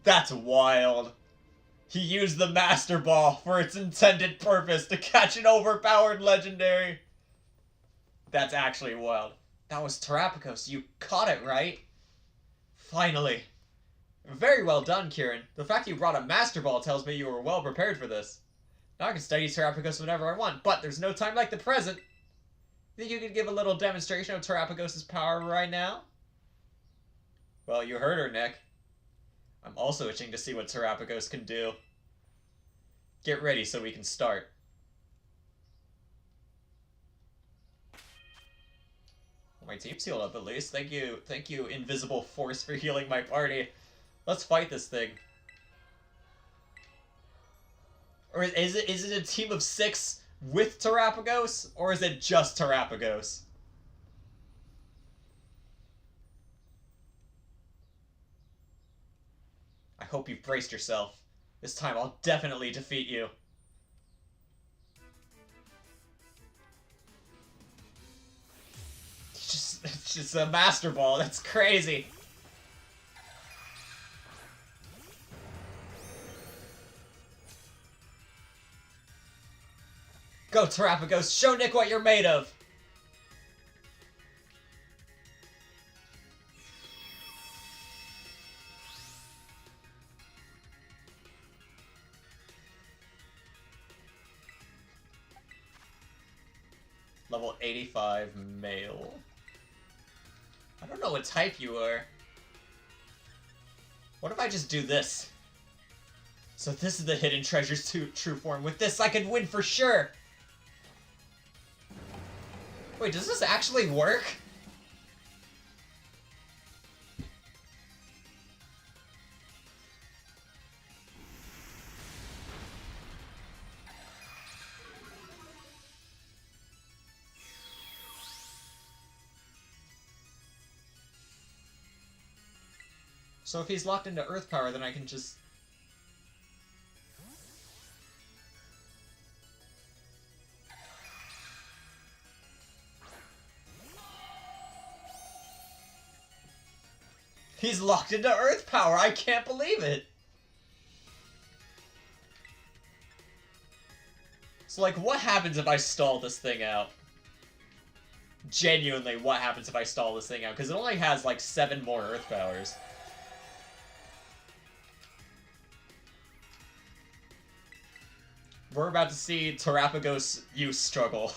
That's wild. He used the Master Ball for its intended purpose to catch an overpowered legendary. That's actually wild. That was Terapagos. You caught it, right? Finally. Very well done, Kieran. The fact you brought a Master Ball tells me you were well prepared for this. Now I can study Terapagos whenever I want, but there's no time like the present. Think you could give a little demonstration of Terapagos' power right now? Well, you heard her, Nick. I'm also itching to see what Terapagos can do. Get ready so we can start. My team's healed up at least. Thank you, Invisible Force, for healing my party. Let's fight this thing. Or is it a team of 6 with Terapagos? Or is it just Terapagos? I hope you've braced yourself. This time I'll definitely defeat you. It's just a Master Ball. That's crazy. Go, Terapagos. Show Nick what you're made of. Level 85 male. I don't know what type you are. What if I just do this? So this is the Hidden Treasure's true form. With this, I can win for sure! Wait, does this actually work? So if he's locked into Earth Power, then I can just... He's locked into Earth Power! I can't believe it! So, like, what happens if I stall this thing out? Genuinely, what happens if I stall this thing out? Because it only has, like, 7 more Earth Powers. We're about to see Terapagos use struggle.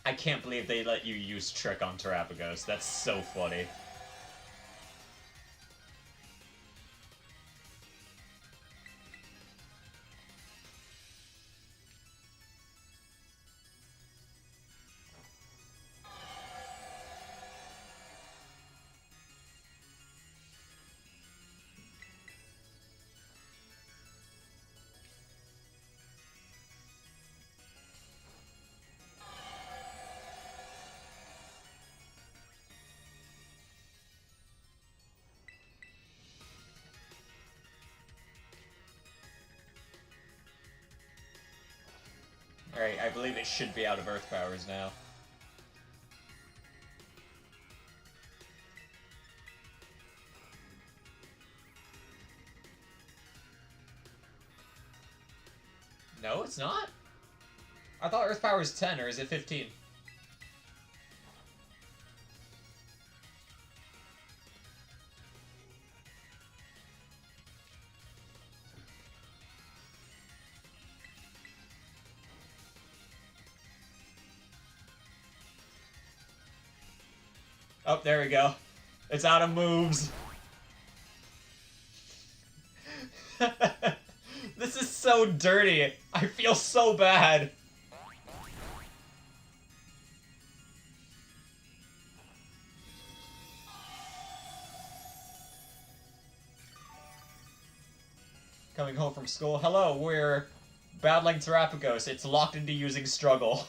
I can't believe they let you use Trick on Terapagos. That's so funny. Alright, I believe it should be out of Earth Powers now. No, it's not? I thought Earth Power is 10, or is it 15? Oh, there we go. It's out of moves. This is so dirty. I feel so bad. Coming home from school. Hello, we're battling Terapagos. It's locked into using struggle.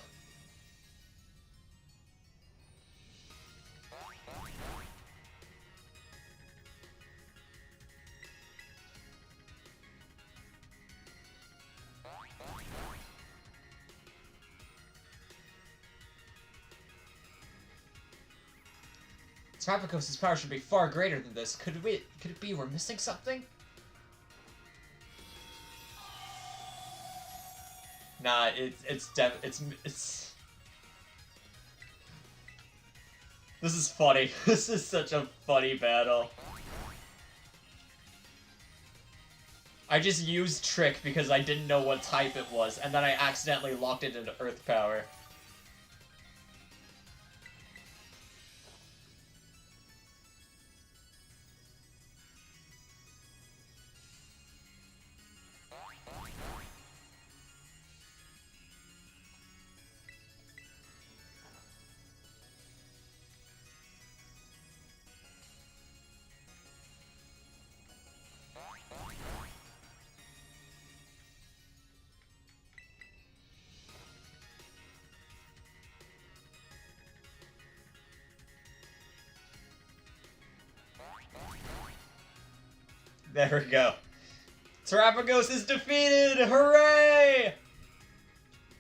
Terapagos' power should be far greater than this. Could it be we're missing something? Nah, it's This is funny. This is such a funny battle. I just used Trick because I didn't know what type it was, and then I accidentally locked it into Earth Power. There we go. Terapagos is defeated! Hooray!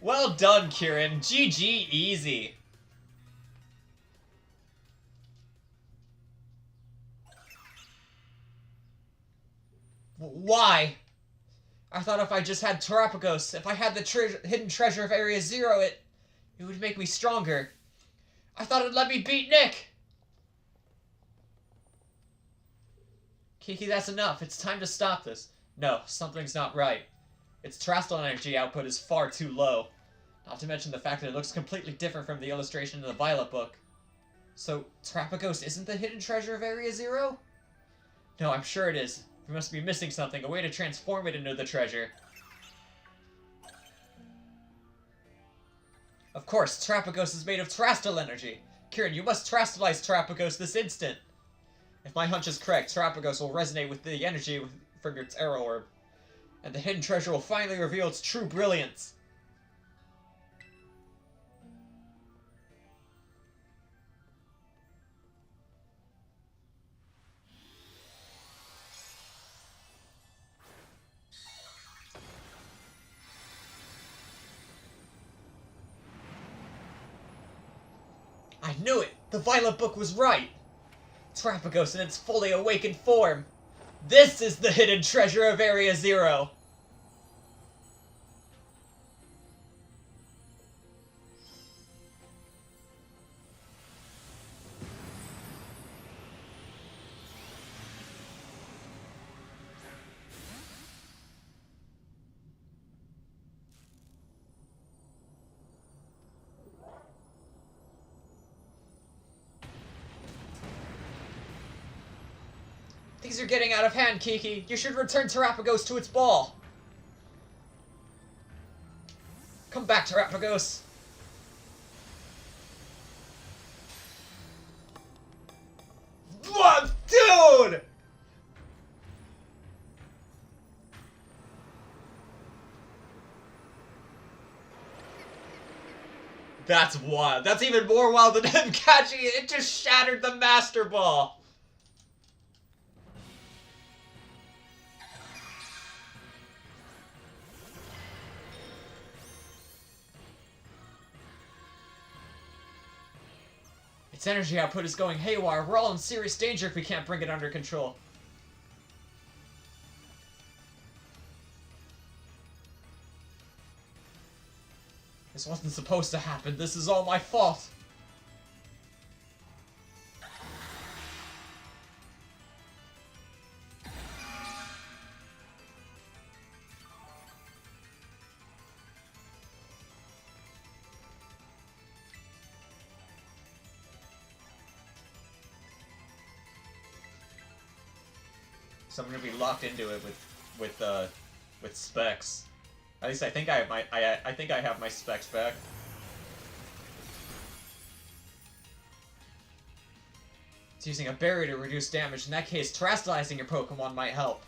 Well done, Kieran. GG easy. Why? I thought if I just had Terapagos, if I had the hidden treasure of Area Zero, it would make me stronger. I thought it'd let me beat Nick! Kiki, that's enough. It's time to stop this. No, something's not right. Its terrestrial energy output is far too low. Not to mention the fact that it looks completely different from the illustration in the Violet book. So, Terapagos isn't the hidden treasure of Area Zero? No, I'm sure it is. We must be missing something, a way to transform it into the treasure. Of course, Terapagos is made of terrestrial energy. Kieran, you must terrestrialize Terapagos this instant. If my hunch is correct, Terapagos will resonate with the energy from its arrow orb, and the hidden treasure will finally reveal its true brilliance. I knew it! The Violet book was right! Terapagos in its fully awakened form! This is the hidden treasure of Area Zero! Things are getting out of hand, Kiki. You should return Terapagos to its ball. Come back, Terapagos. What? Dude! That's wild. That's even more wild than him catching it. It just shattered the Master Ball. Its energy output is going haywire. We're all in serious danger if we can't bring it under control. This wasn't supposed to happen. This is all my fault. So I'm gonna be locked into it with with specs. At least I think I have my I think I have my specs back. It's using a barrier to reduce damage. In that case, terrestrializing your Pokemon might help.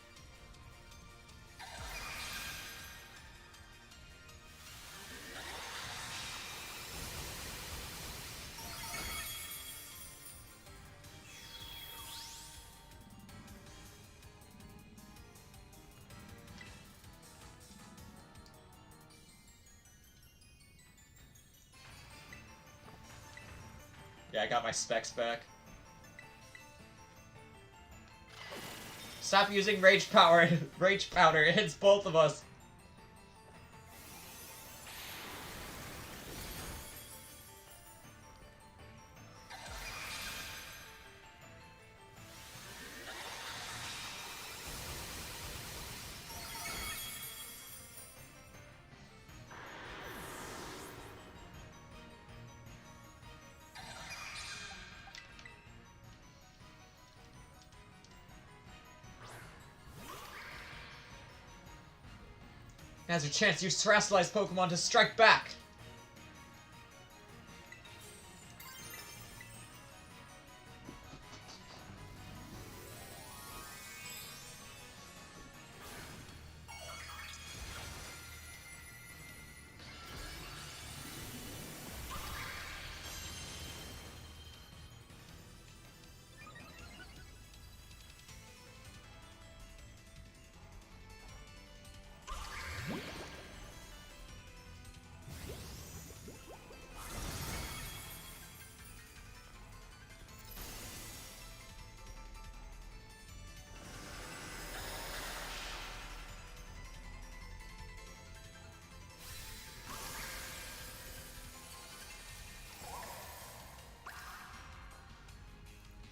Yeah, I got my specs back. Stop using Rage Power. Rage Powder. It hits both of us. Now's your chance. Use Terrestrialized Pokemon to strike back.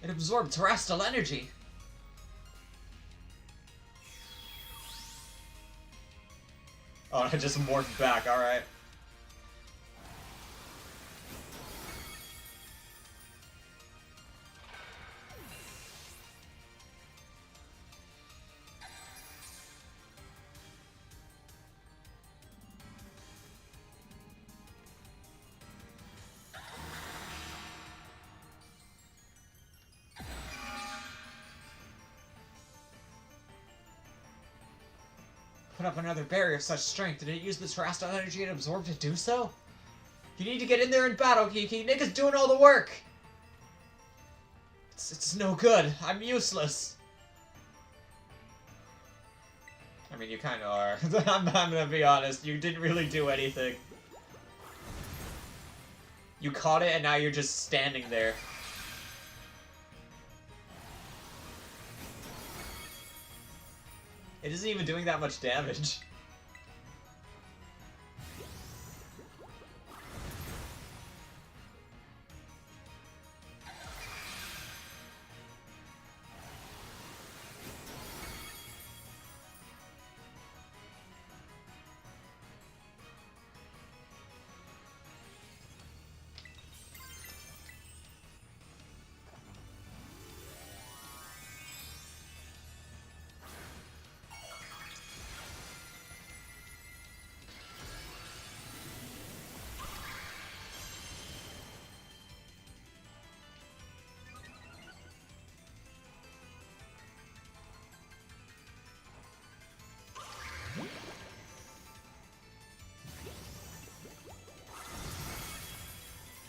It absorbed terrestrial energy. Oh, I just morphed back, alright. Put up another barrier of such strength. Did it use the terrestrial energy it absorbed to do so? You need to get in there and battle, Kiki. Nick is doing all the work. It's no good. I'm useless. I mean, you kind of are. I'm gonna be honest. You didn't really do anything. You caught it, and now you're just standing there. It isn't even doing that much damage.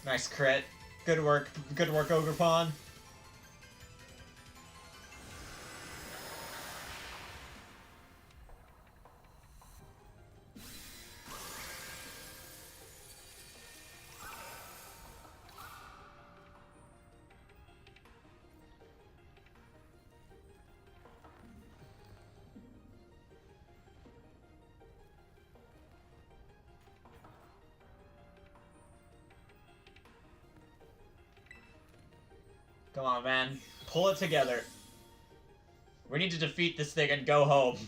Nice crit. Good work, Ogerpon. Come on, man. Pull it together. We need to defeat this thing and go home.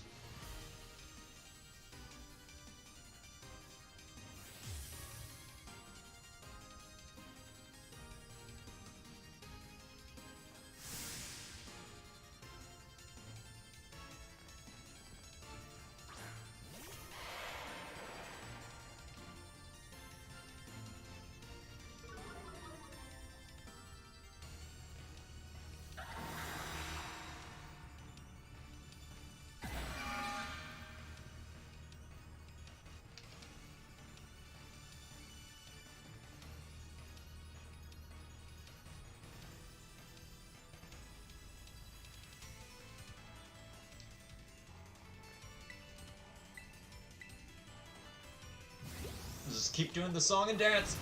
Just keep doing the song and dance.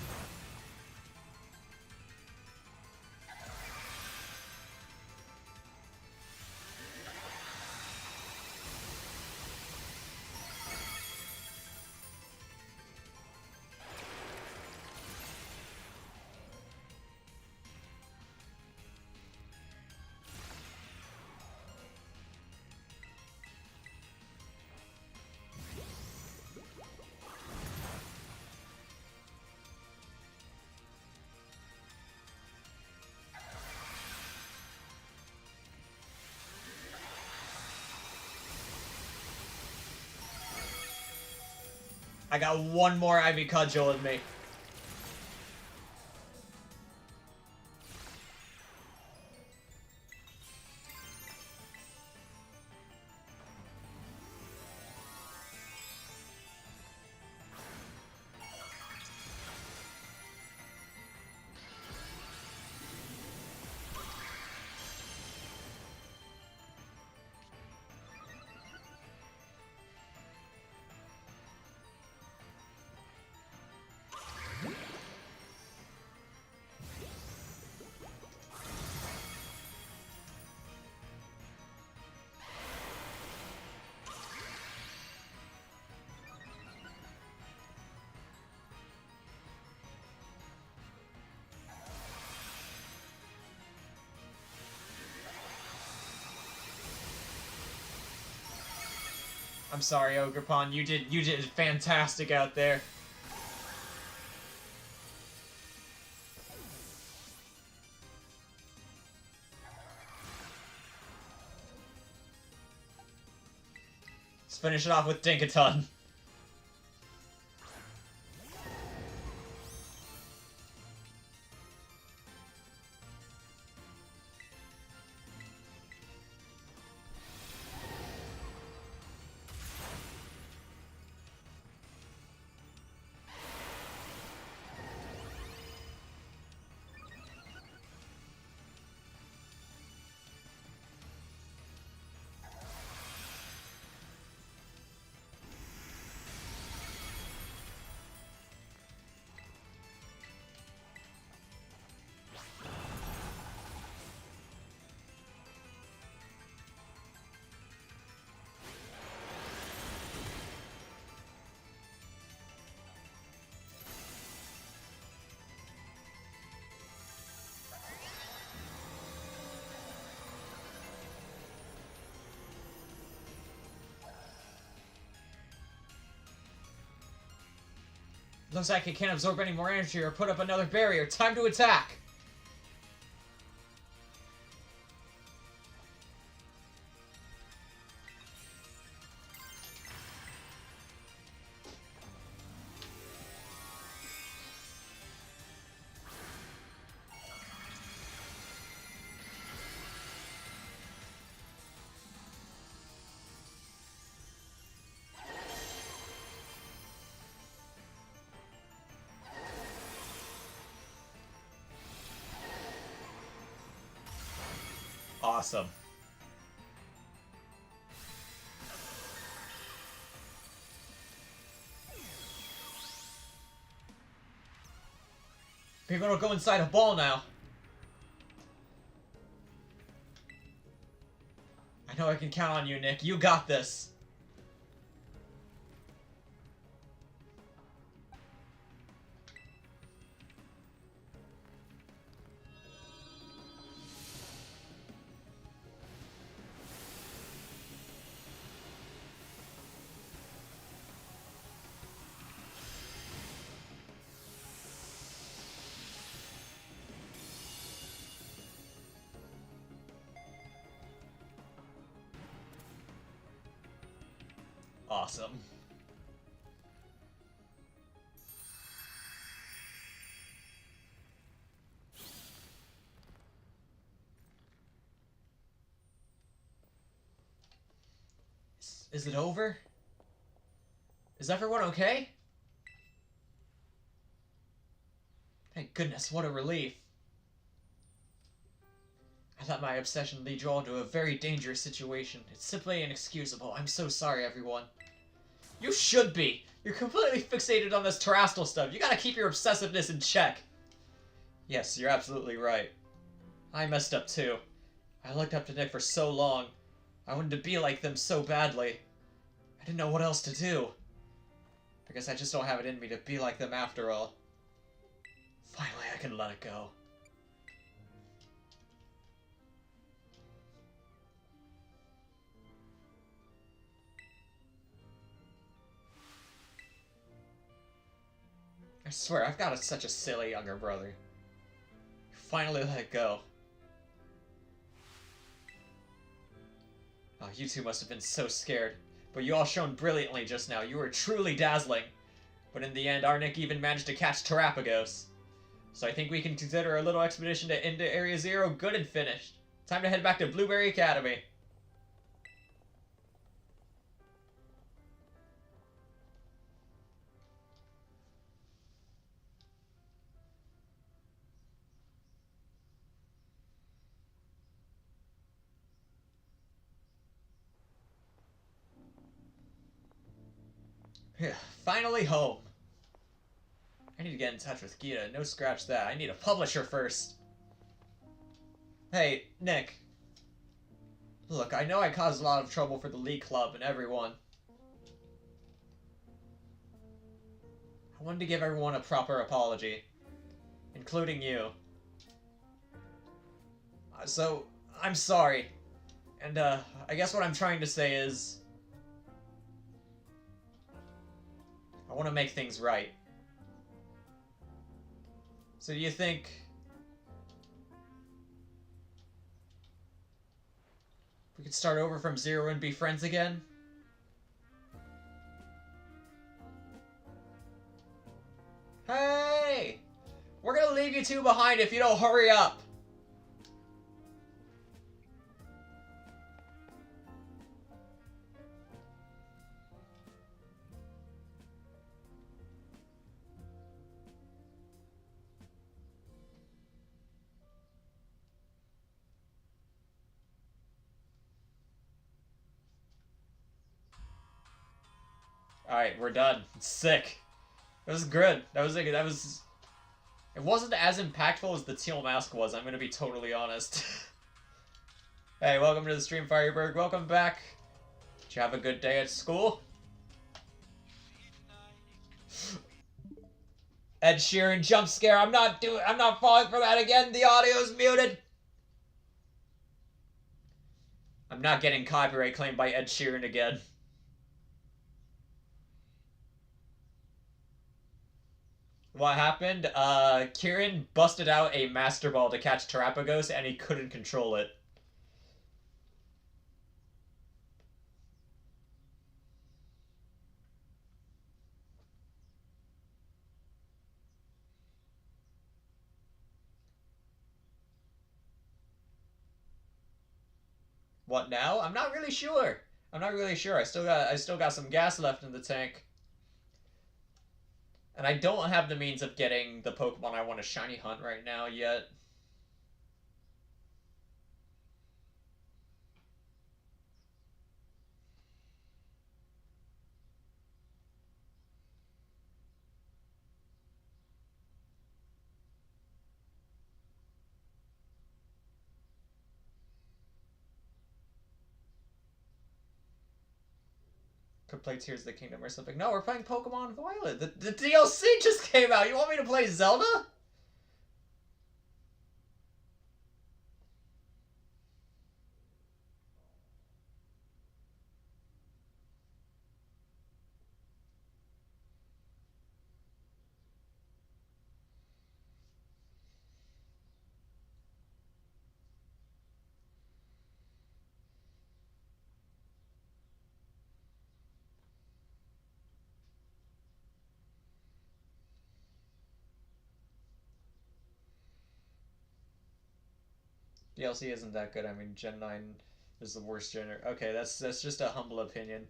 I got one more Ivy Cudgel in me. I'm sorry, Ogerpon. You did fantastic out there. Let's finish it off with Dinkaton. Looks like it can't absorb any more energy or put up another barrier. Time to attack! Awesome. People don't go inside a ball now. I know I can count on you, Nick. You got this. Awesome. Is it over? Is everyone okay? Thank goodness, what a relief. I thought my obsession lead you all into a very dangerous situation. It's simply inexcusable. I'm so sorry, everyone. You should be! You're completely fixated on this terrestrial stuff. You gotta keep your obsessiveness in check. Yes, you're absolutely right. I messed up too. I looked up to Nick for so long. I wanted to be like them so badly. I didn't know what else to do. I guess I just don't have it in me to be like them after all. Finally, I can let it go. I swear, I've got such a silly younger brother. Finally let it go. Oh, you two must have been so scared. But you all shone brilliantly just now. You were truly dazzling. But in the end, our Nick even managed to catch Terrapagos. So I think we can consider our little expedition into Area Zero good and finished. Time to head back to Blueberry Academy. Finally home. I need to get in touch with Gita. No scratch that. I need a publisher first. Hey, Nick. Look, I know I caused a lot of trouble for the League Club and everyone. I wanted to give everyone a proper apology. Including you. So, I'm sorry. And, I guess what I'm trying to say is... I want to make things right. So do you think... we could start over from zero and be friends again? Hey! We're gonna leave you two behind if you don't hurry up! Alright, we're done. It's sick. It was good. That was... It wasn't as impactful as the teal mask was, I'm gonna be totally honest. Hey, welcome to the stream, Firebird. Welcome back. Did you have a good day at school? Ed Sheeran jump scare. I'm not falling for that again. The audio's muted. I'm not getting copyright claimed by Ed Sheeran again. What happened? Kieran busted out a Master Ball to catch Terrapagos, and he couldn't control it. What now? I'm not really sure. I still got some gas left in the tank. And I don't have the means of getting the Pokemon I want to shiny hunt right now yet. Could play Tears of the Kingdom or something. No, we're playing Pokemon Violet. The DLC just came out. You want me to play Zelda? DLC isn't that good. I mean, Gen 9 is the worst gen. Okay, that's just a humble opinion.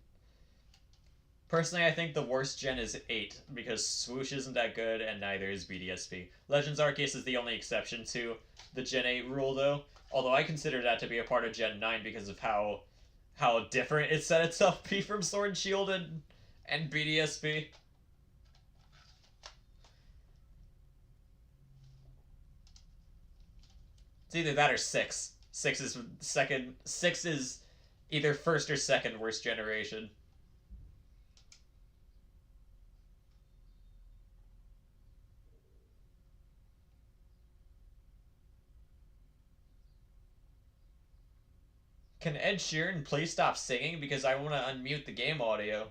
Personally, I think the worst gen is 8, because Swoosh isn't that good, and neither is BDSP. Legends Arceus is the only exception to the Gen 8 rule, though. Although I consider that to be a part of Gen 9 because of how different it set itself be from Sword and Shield and BDSP. It's either that or 6. 6 is second. 6 is either first or second worst generation. Can Ed Sheeran please stop singing because I want to unmute the game audio?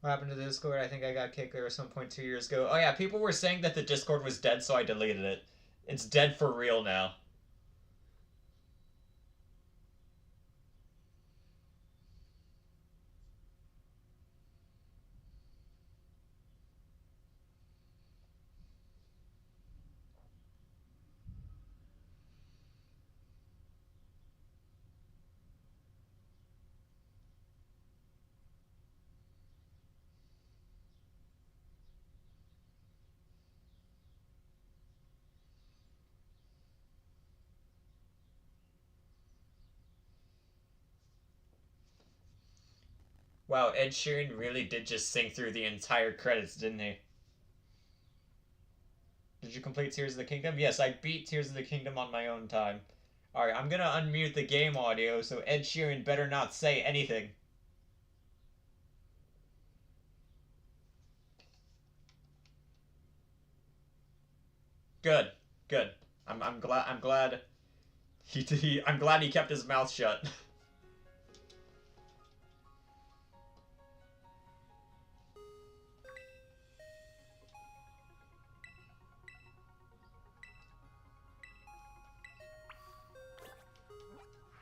What happened to the Discord? I think I got kicked there at some point 2 years ago. Oh yeah, people were saying that the Discord was dead, so I deleted it. It's dead for real now. Wow, Ed Sheeran really did just sing through the entire credits, didn't he? Did you complete Tears of the Kingdom? Yes, I beat Tears of the Kingdom on my own time. Alright, I'm gonna unmute the game audio, so Ed Sheeran better not say anything. Good, good. I'm glad I'm glad he kept his mouth shut.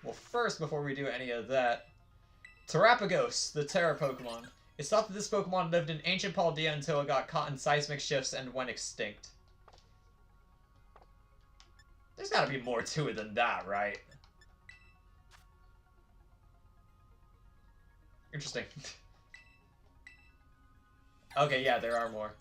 Well, first, before we do any of that, Terapagos, the Terra Pokemon. It's thought that this Pokemon lived in ancient Paldea until it got caught in seismic shifts and went extinct. There's gotta be more to it than that, right? Interesting. Okay, yeah, there are more.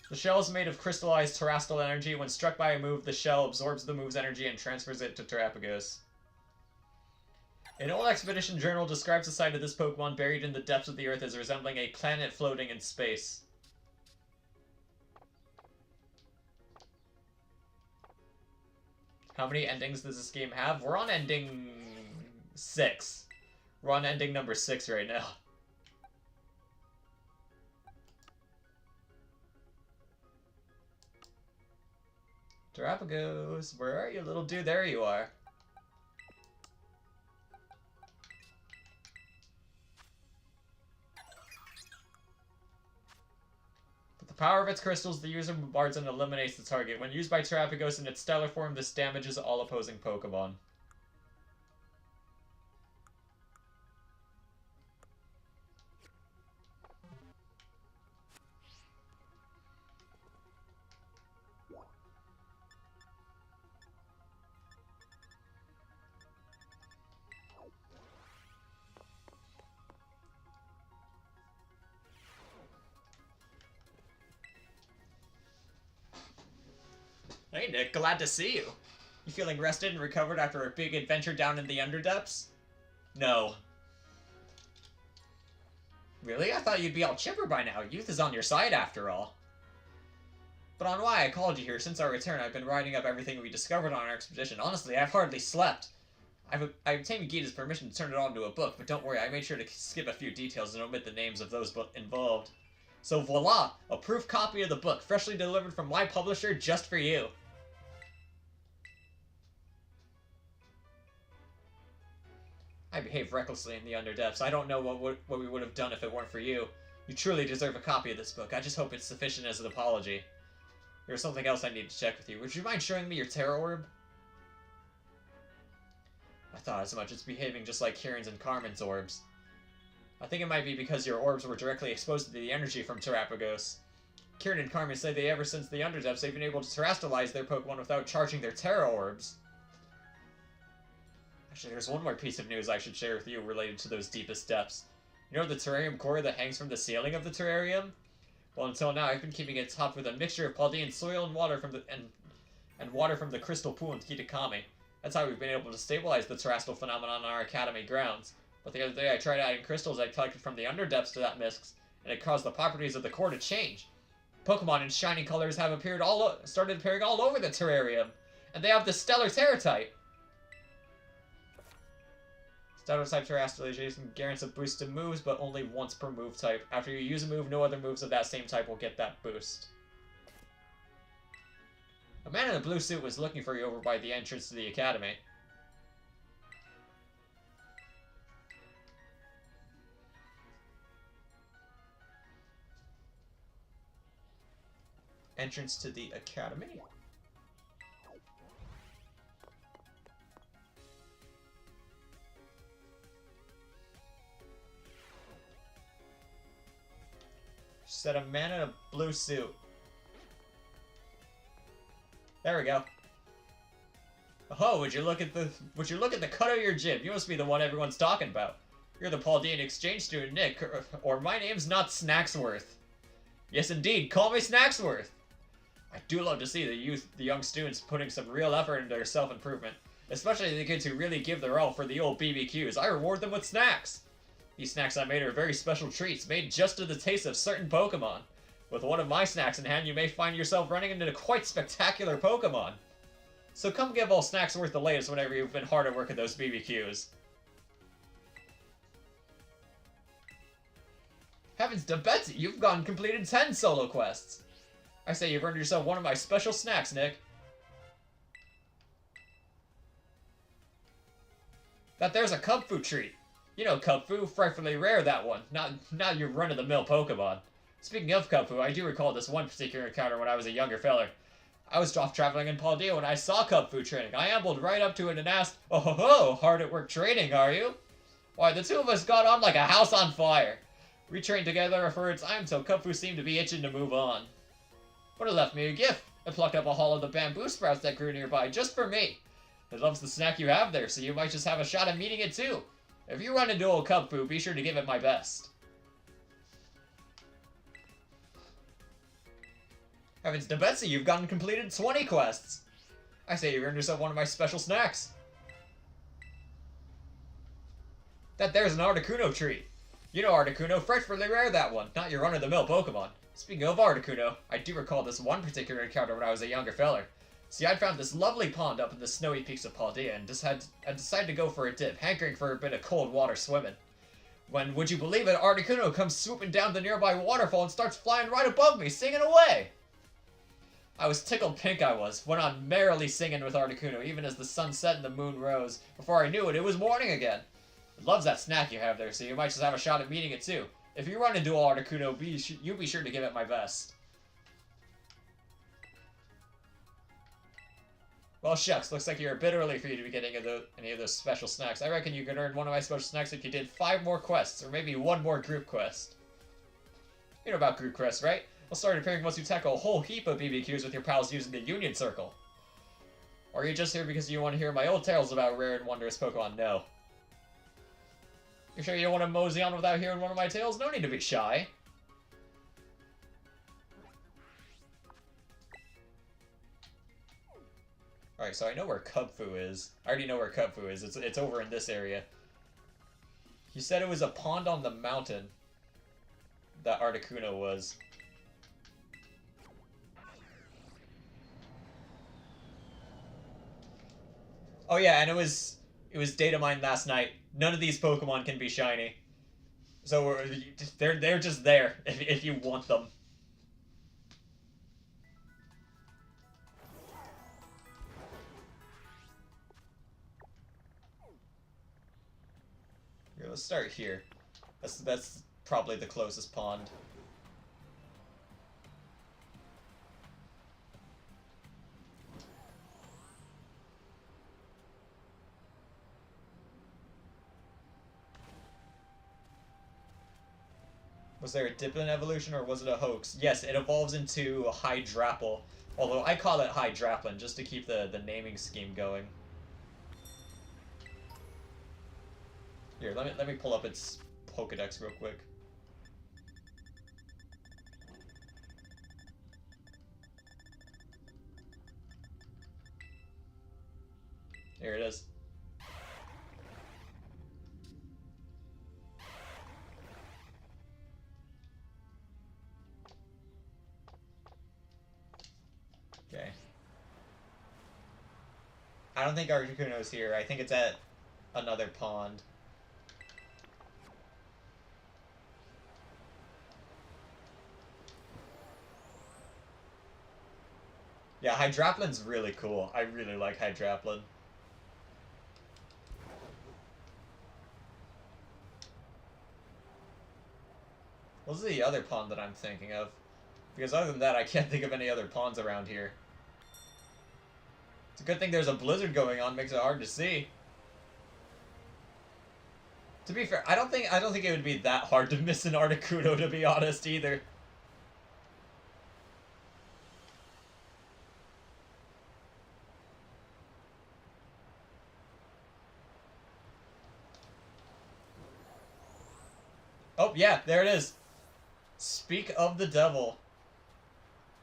The shell is made of crystallized terrestrial energy. When struck by a move, the shell absorbs the move's energy and transfers it to Terapagos. An old expedition journal describes the site of this Pokemon buried in the depths of the Earth as resembling a planet floating in space. How many endings does this game have? We're on ending 6. We're on ending number 6 right now. Terapagos, where are you, little dude? There you are. With the power of its crystals, the user bombards and eliminates the target. When used by Terapagos in its stellar form, this damages all opposing Pokemon. Hey Nick, glad to see you. You feeling rested and recovered after a big adventure down in the Underdepths? No. Really? I thought you'd be all chipper by now. Youth is on your side after all. But on why I called you here, since our return, I've been writing up everything we discovered on our expedition. Honestly, I've hardly slept. I obtained Gita's permission to turn it all into a book, but don't worry, I made sure to skip a few details and omit the names of those involved. So voila, a proof copy of the book, freshly delivered from my publisher just for you. I behaved recklessly in the Underdepths. I don't know what we would have done if it weren't for you. You truly deserve a copy of this book. I just hope it's sufficient as an apology. There's something else I need to check with you. Would you mind showing me your Terror Orb? I thought as much. It's behaving just like Kieran's and Carmen's orbs. I think it might be because your orbs were directly exposed to the energy from Terrapagos. Kieran and Carmen say they ever since the Underdepths they've been able to terrestrialize their Pokemon without charging their Terror Orbs. Actually, there's one more piece of news I should share with you related to those deepest depths. You know the terrarium core that hangs from the ceiling of the terrarium? Well, until now, I've been keeping it topped with a mixture of Paldean soil and water from the crystal pool in Kitakami. That's how we've been able to stabilize the terrestrial phenomenon on our academy grounds. But the other day I tried adding crystals I collected from the Underdepths to that mix, and it caused the properties of the core to change. Pokemon in shiny colors have started appearing all over the terrarium, and they have the Stellar Terra type. Stellar type terrestrialization guarantees a boost to moves, but only once per move type. After you use a move, no other moves of that same type will get that boost. A man in a blue suit was looking for you over by the entrance to the academy. Entrance to the academy? Said a man in a blue suit. There we go. Oh, would you look at the cut of your jib? You must be the one everyone's talking about. You're the Paldean exchange student, Nick, or my name's not Snacksworth. Yes, indeed, call me Snacksworth. I do love to see the young students putting some real effort into their self-improvement, especially the kids who really give their all for the old BBQs. I reward them with snacks. These snacks I made are very special treats, made just to the taste of certain Pokemon. With one of my snacks in hand, you may find yourself running into quite spectacular Pokemon. So come give old Snacksworth the latest whenever you've been hard at work at those BBQs. Heavens to Betsy, you've gone and completed 10 solo quests. I say you've earned yourself one of my special snacks, Nick. That there's a Cubfu treat. You know Cubfu, frightfully rare that one. Not your run-of-the-mill Pokemon. Speaking of Cubfu, I do recall this one particular encounter when I was a younger feller. I was off traveling in Paldea when I saw Cubfu training. I ambled right up to it and asked, "Oh ho ho, hard at work training, are you?" Why, the two of us got on like a house on fire. We trained together for a time till Cubfu seemed to be itching to move on. But it left me a gift. I plucked up a haul of the bamboo sprouts that grew nearby just for me. It loves the snack you have there, so you might just have a shot at meeting it too. If you run into old Cubfu, be sure to give it my best. Heavens to Betsy, you've gotten completed 20 quests. I say you earned yourself one of my special snacks. That there's an Articuno treat. You know Articuno, frightfully rare that one, not your run-of-the-mill Pokemon. Speaking of Articuno, I do recall this one particular encounter when I was a younger feller. See, I'd found this lovely pond up in the snowy peaks of Paldea and I decided to go for a dip, hankering for a bit of cold water swimming. When, would you believe it, Articuno comes swooping down the nearby waterfall and starts flying right above me, singing away! I was tickled pink, I was, went on merrily singing with Articuno even as the sun set and the moon rose. Before I knew it, it was morning again. It loves that snack you have there, so you might just have a shot at meeting it too. If you run into Articuno, you be sure to give it my best. Well, shucks, looks like you're a bit early for you to be getting any of those special snacks. I reckon you could earn one of my special snacks if you did 5 more quests, or maybe 1 more group quest. You know about group quests, right? They'll start appearing once you tackle a whole heap of BBQs with your pals using the Union Circle. Or are you just here because you want to hear my old tales about rare and wondrous Pokemon? No. You sure you don't want to mosey on without hearing one of my tales? No need to be shy. Alright, so I know where Cubfu is. I already know where Cubfu is. It's over in this area. You said it was a pond on the mountain that Articuno was. Oh yeah, and it was data mined last night. None of these Pokemon can be shiny. So they're just there if you want them. let's start here. That's probably the closest pond. Was there a dip in evolution, or was it a hoax? Yes, it evolves into a Hydrapple. Although I call it Hydraplin, just to keep the naming scheme going. Here, let me pull up its Pokedex real quick. Here it is. Okay. I don't think Articuno's here. I think it's at another pond. Yeah, Hydraplin's really cool. I really like Hydraplin. What's the other pond that I'm thinking of? Because other than that, I can't think of any other ponds around here. It's a good thing there's a blizzard going on, makes it hard to see. To be fair, I don't think it would be that hard to miss an Articuno, to be honest, either. Oh, yeah, there it is. Speak of the devil.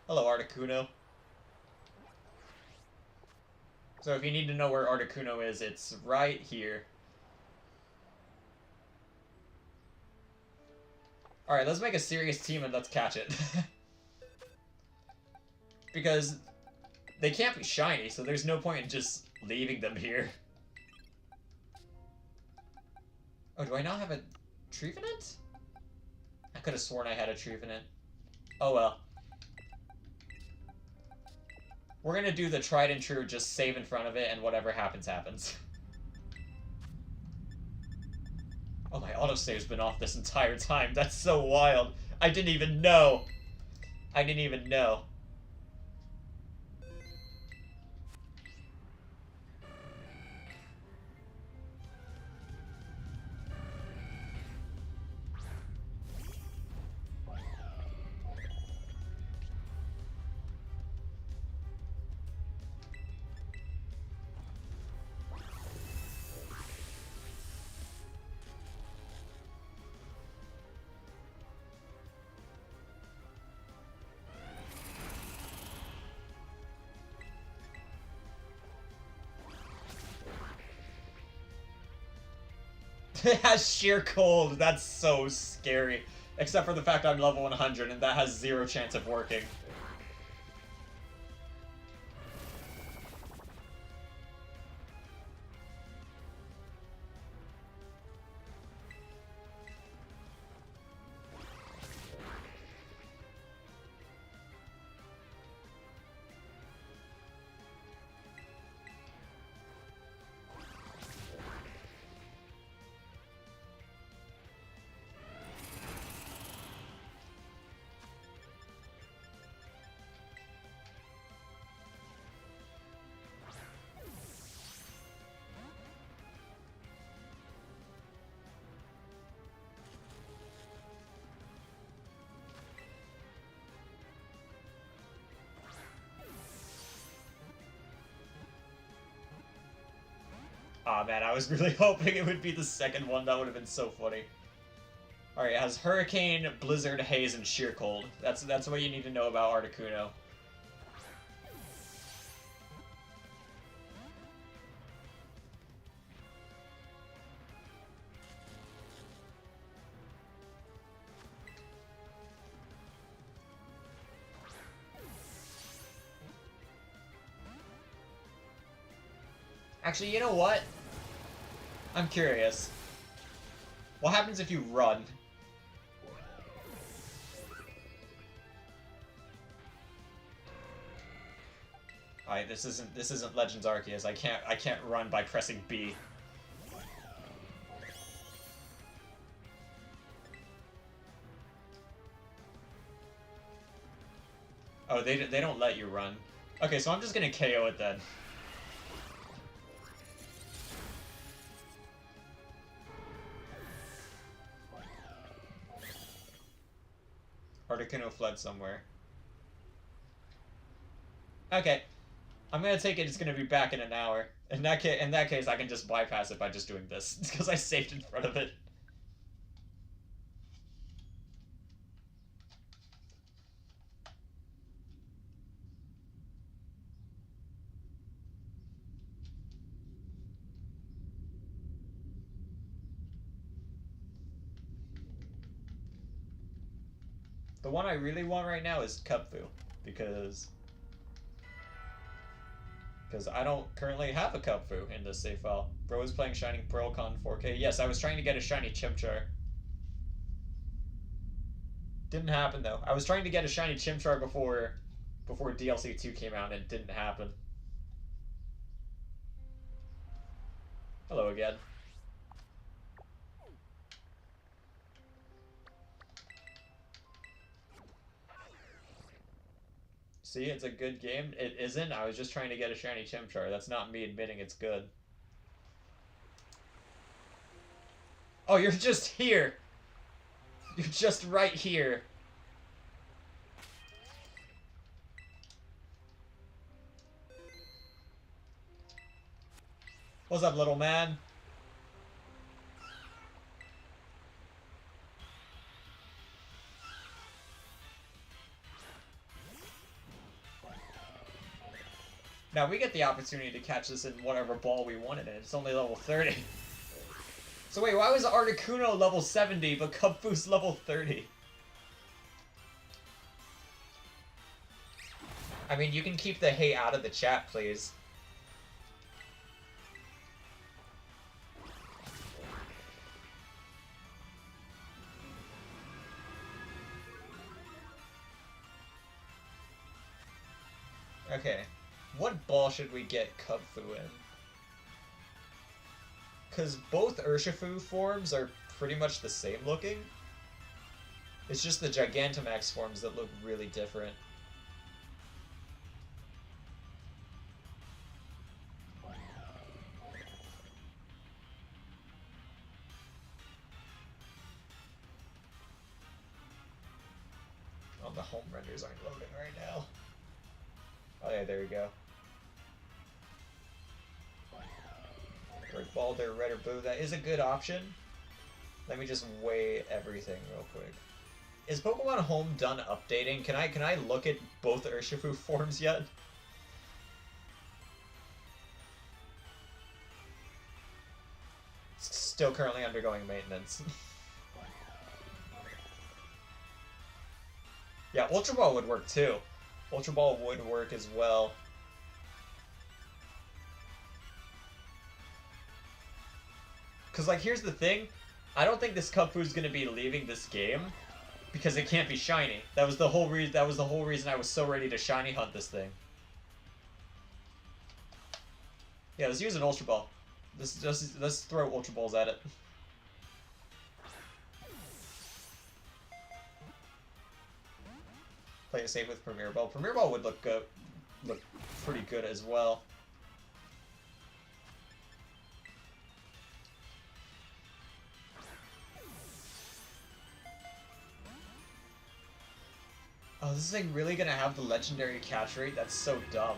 Hello, Articuno. So if you need to know where Articuno is, it's right here. Alright, let's make a serious team and let's catch it. Because they can't be shiny, so there's no point in just leaving them here. Oh, do I not have a Trevenant? I could have sworn I had a Trevenant. Oh well. We're gonna do the tried and true, just save in front of it, and whatever happens, happens. Oh, my autosave's been off this entire time. That's so wild. I didn't even know. I didn't even know. It has sheer cold. That's so scary. Except for the fact I'm level 100 and that has zero chance of working. Aw, man, I was really hoping it would be the second one. That would have been so funny. Alright, it has Hurricane, Blizzard, Haze, and Sheer Cold. That's what you need to know about Articuno. Actually, you know what? I'm curious. What happens if you run? Alright, this isn't Legends Arceus. I can't run by pressing B. Oh, they don't let you run. Okay, so I'm just gonna KO it then. Articuno fled somewhere. Okay, I'm gonna take it. It's gonna be back in an hour. In that case, I can just bypass it by just doing this because I saved in front of it. The one I really want right now is Cupfu, because I don't currently have a Cupfu in this save file. Bro is playing Shining Pearlcon 4K. Yes, I was trying to get a shiny Chimchar. Didn't happen though. I was trying to get a shiny Chimchar before DLC 2 came out, and it didn't happen. Hello again. See, it's a good game. It isn't. I was just trying to get a shiny Chimchar. That's not me admitting it's good. Oh, you're just here. You're just right here. What's up, little man? Now we get the opportunity to catch this in whatever ball we wanted, and it's only level 30. So wait, why was Articuno level 70, but Cupfu's level 30? I mean, you can keep the hate out of the chat, please. Okay. What ball should we get Cupfu in? Because both Urshifu forms are pretty much the same looking. It's just the Gigantamax forms that look really different. Oh, the home renders aren't loading right now. Oh yeah, there we go. Brick Balder, Red or Blue, that is a good option. Let me just weigh everything real quick. Is Pokemon Home done updating? Can I look at both Urshifu forms yet? It's still currently undergoing maintenance. Yeah, Ultra Ball would work too. Ultra Ball would work as well. Because, like, here's the thing. I don't think this Cupfu's gonna be leaving this game because it can't be shiny. That was the whole reason I was so ready to shiny hunt this thing. Yeah, let's use an Ultra Ball. Let's throw Ultra Balls at it. Play it safe with Premier Ball. Premier Ball would look pretty good as well. Oh, this thing really gonna have the legendary catch rate? That's so dumb.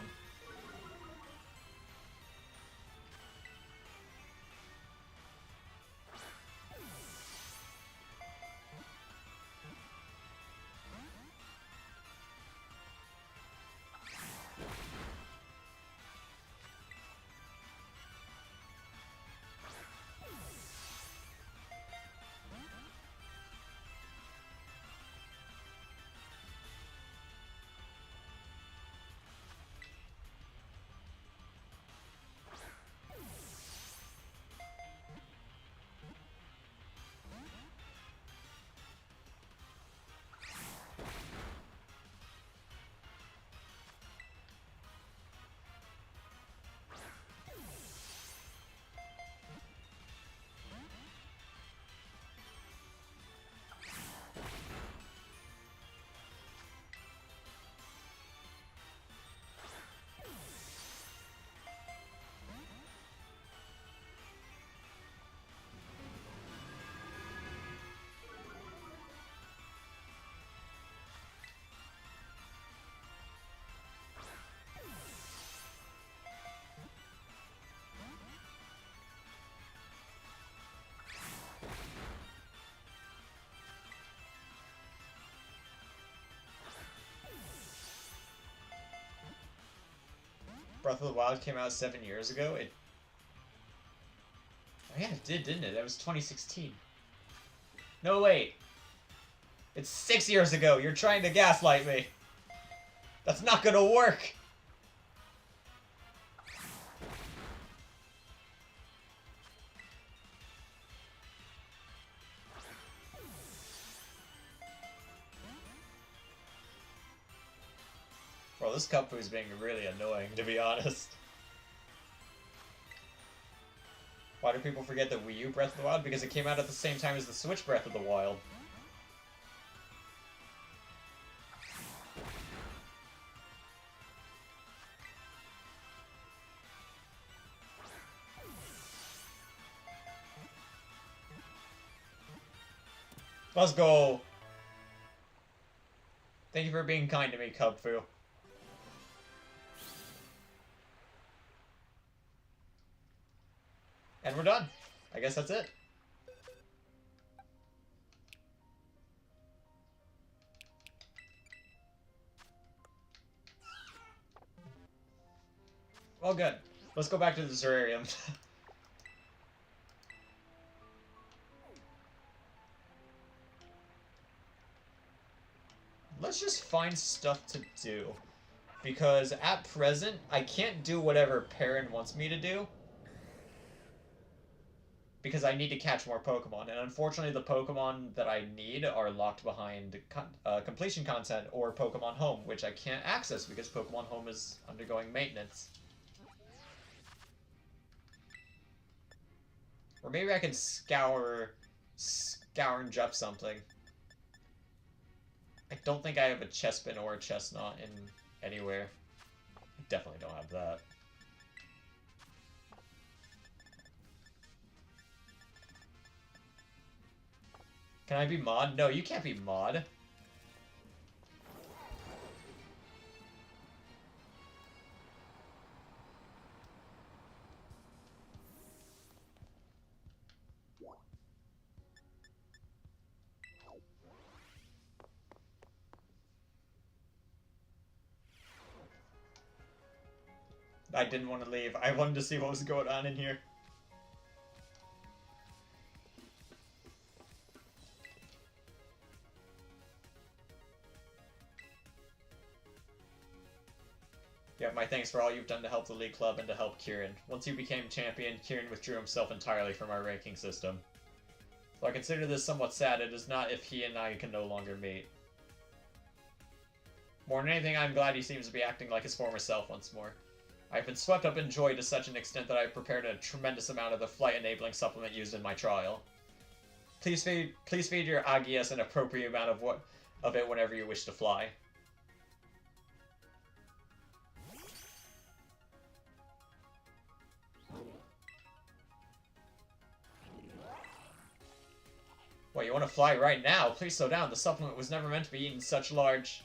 Breath of the Wild came out 7 years ago, it... Oh yeah, it did, didn't it? That was 2016. No, wait. It's 6 years ago. You're trying to gaslight me. That's not gonna work. Bro, this Kung Fu's being really annoying, to be honest. Why do people forget the Wii U Breath of the Wild? Because it came out at the same time as the Switch Breath of the Wild. Let's go! Thank you for being kind to me, Kung Fu. And we're done. I guess that's it. Well, good. Let's go back to the terrarium. Let's just find stuff to do. Because at present, I can't do whatever Perrin wants me to do. Because I need to catch more Pokemon, and unfortunately the Pokemon that I need are locked behind completion content or Pokemon Home, which I can't access because Pokemon Home is undergoing maintenance. Or maybe I can scour and drop something. I don't think I have a Chespin or a Chestnut in anywhere. I definitely don't have that. Can I be mod? No, you can't be mod. I didn't want to leave. I wanted to see what was going on in here. Yeah, my thanks for all you've done to help the League Club and to help Kieran. Once you became champion, Kieran withdrew himself entirely from our ranking system. Though I consider this somewhat sad, it is not if he and I can no longer meet. More than anything, I'm glad he seems to be acting like his former self once more. I've been swept up in joy to such an extent that I've prepared a tremendous amount of the flight-enabling supplement used in my trial. Please feed your Agias an appropriate amount of it whenever you wish to fly. What, you want to fly right now? Please slow down. The supplement was never meant to be eaten such large...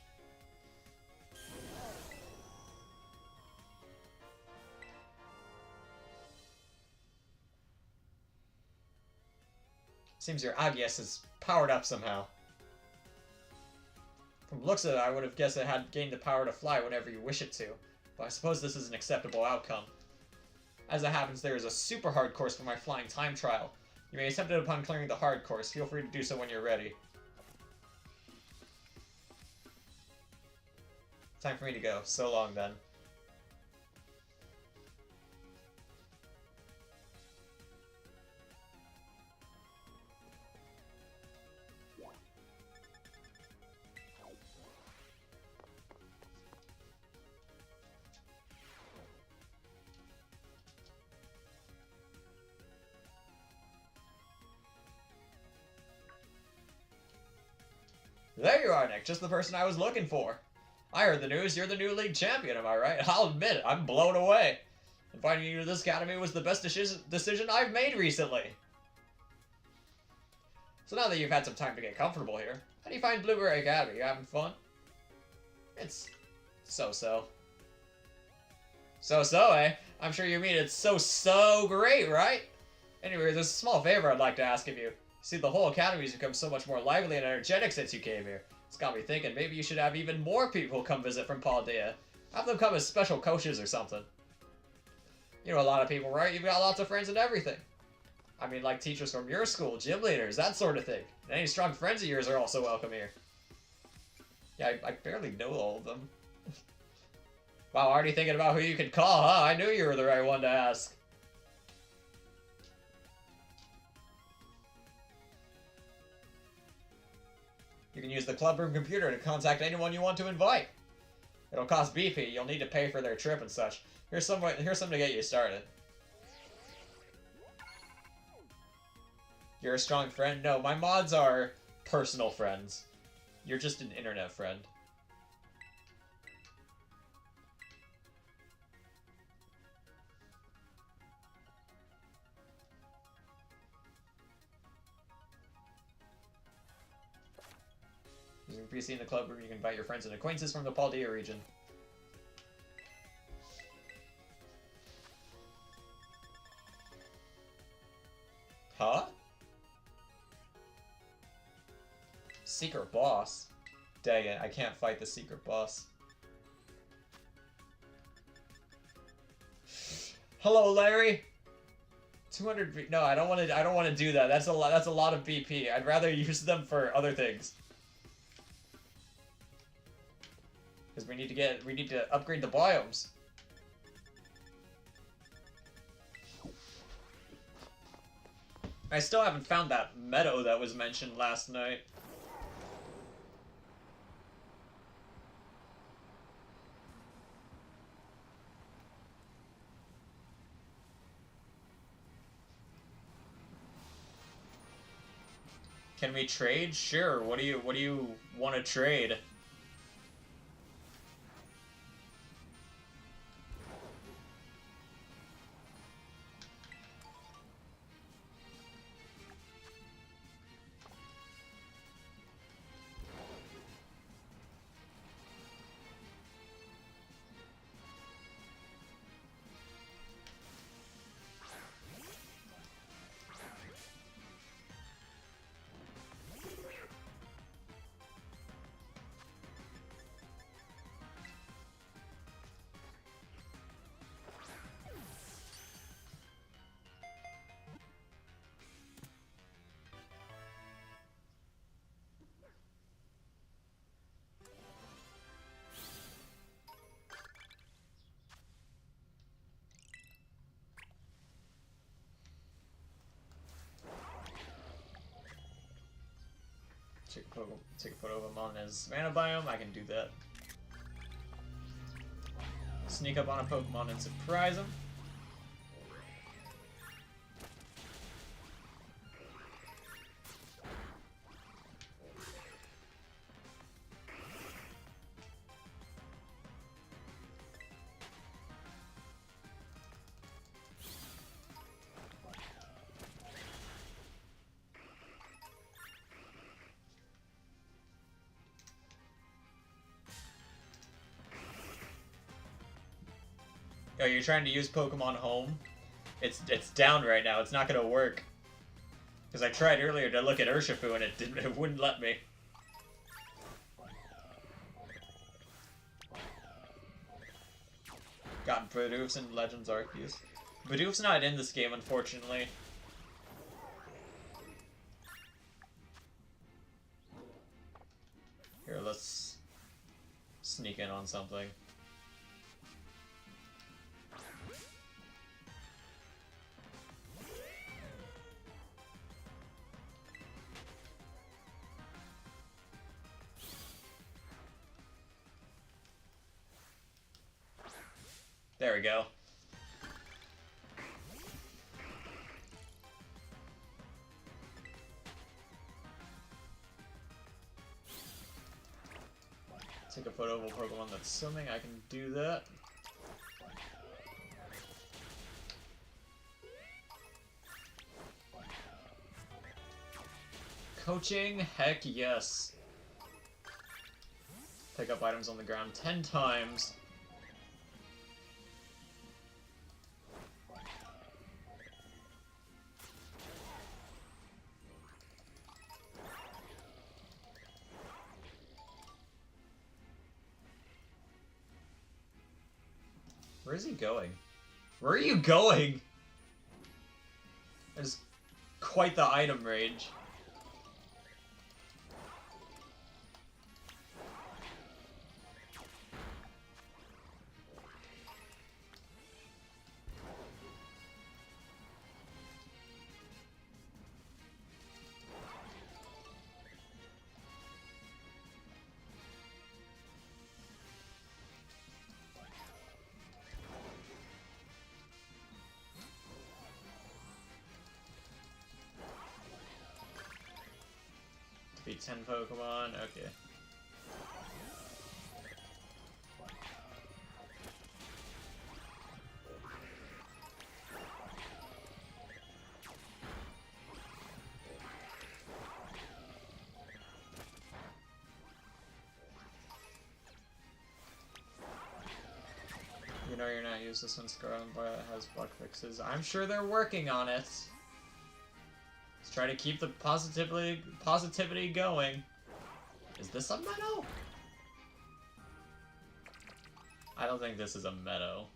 Seems your Agias is powered up somehow. From the looks of it, I would have guessed it had gained the power to fly whenever you wish it to, but I suppose this is an acceptable outcome. As it happens, there is a super hard course for my flying time trial. You may attempt it upon clearing the hard course. Feel free to do so when you're ready. Time for me to go. So long, then. There you are, Nick. Just the person I was looking for. I heard the news. You're the new league champion, am I right? I'll admit it. I'm blown away. Inviting you to this academy was the best decision I've made recently. So now that you've had some time to get comfortable here, how do you find Blueberry Academy? You having fun? It's so-so. So-so, eh? I'm sure you mean it's so great, right? Anyway, there's a small favor I'd like to ask of you. See, the whole academy's become so much more lively and energetic since you came here. It's got me thinking maybe you should have even more people come visit from Paldea. Have them come as special coaches or something. You know a lot of people, right? You've got lots of friends and everything. I mean, like teachers from your school, gym leaders, that sort of thing. And any strong friends of yours are also welcome here. Yeah, I barely know all of them. Wow, already thinking about who you could call, huh? I knew you were the right one to ask. You can use the clubroom computer to contact anyone you want to invite. It'll cost BP. You'll need to pay for their trip and such. Here's some to get you started. You're a strong friend? No, my mods are personal friends. You're just an internet friend. Using PC in the club room, you can invite your friends and acquaintances from the Paldea region. Huh? Secret boss? Dang it, I can't fight the secret boss. Hello, Larry. 200 B. No, I don't want to do that. That's a lot of BP. I'd rather use them for other things. Because we need to upgrade the biomes. I still haven't found that meadow that was mentioned last night. Can we trade? Sure. What do you want to trade? Take a photo of him on his mana biome. I can do that. Sneak up on a Pokemon and surprise him. Oh, you're trying to use Pokemon Home? It's down right now. It's not gonna work. Because I tried earlier to look at Urshifu and it wouldn't let me. Got Bidoof's and Legends Arceus. Bidoof's not in this game, unfortunately. Here, let's sneak in on something. There we go. Take a photo of a Pokemon that's swimming. I can do that. Coaching? Heck yes. Pick up items on the ground 10 times. Where is he going? Where are you going? There's quite the item range. Beat 10 Pokemon, okay. You know you're not useless when Scarlet and Violet has bug fixes. I'm sure they're working on it. Let's try to keep the positivity going. Is this a meadow? I don't think this is a meadow.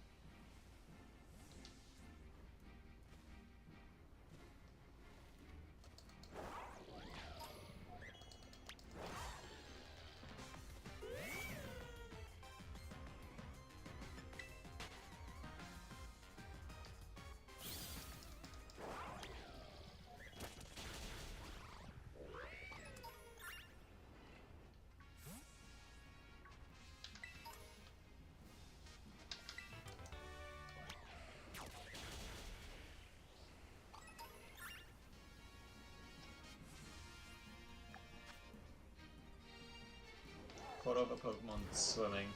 Photo of a Pokemon swimming.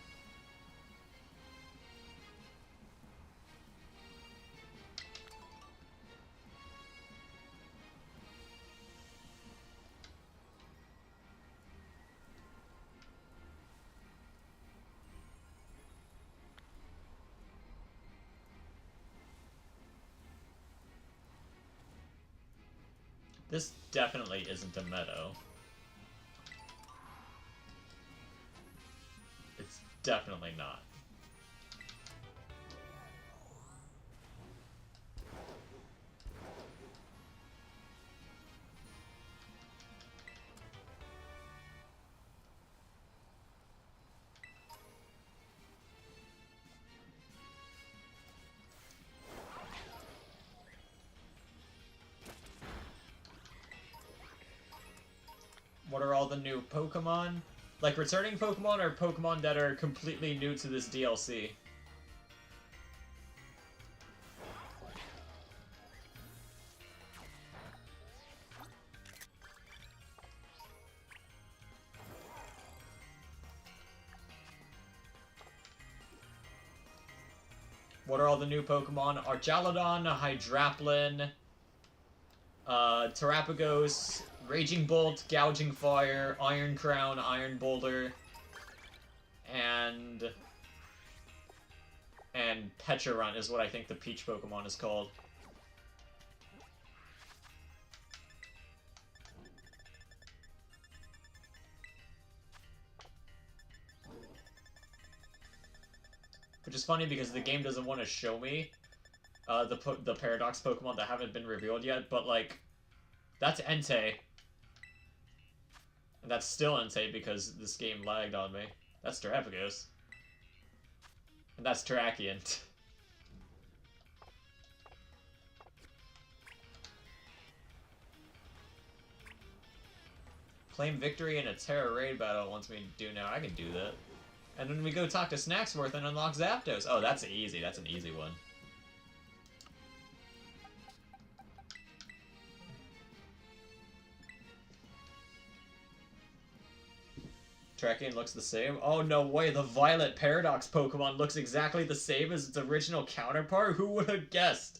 This definitely isn't a meadow. It's definitely not. What are all the new Pokemon? Like returning Pokemon or Pokemon that are completely new to this DLC? What are all the new Pokemon? Archaludon, Hydraplin, Terrapagos, Raging Bolt, Gouging Fire, Iron Crown, Iron Boulder, and Pecharunt is what I think the Peach Pokemon is called. Which is funny because the game doesn't want to show me the Paradox Pokemon that haven't been revealed yet, but like, that's Entei. And that's still Entei because this game lagged on me. That's Terrapagos. And that's Terrakion. Claim victory in a Terra raid battle wants me to do now. I can do that. And then we go talk to Snacksworth and unlock Zapdos. Oh, that's easy. That's an easy one. Terrakion looks the same? Oh, no way. The Violet Paradox Pokemon looks exactly the same as its original counterpart? Who would have guessed?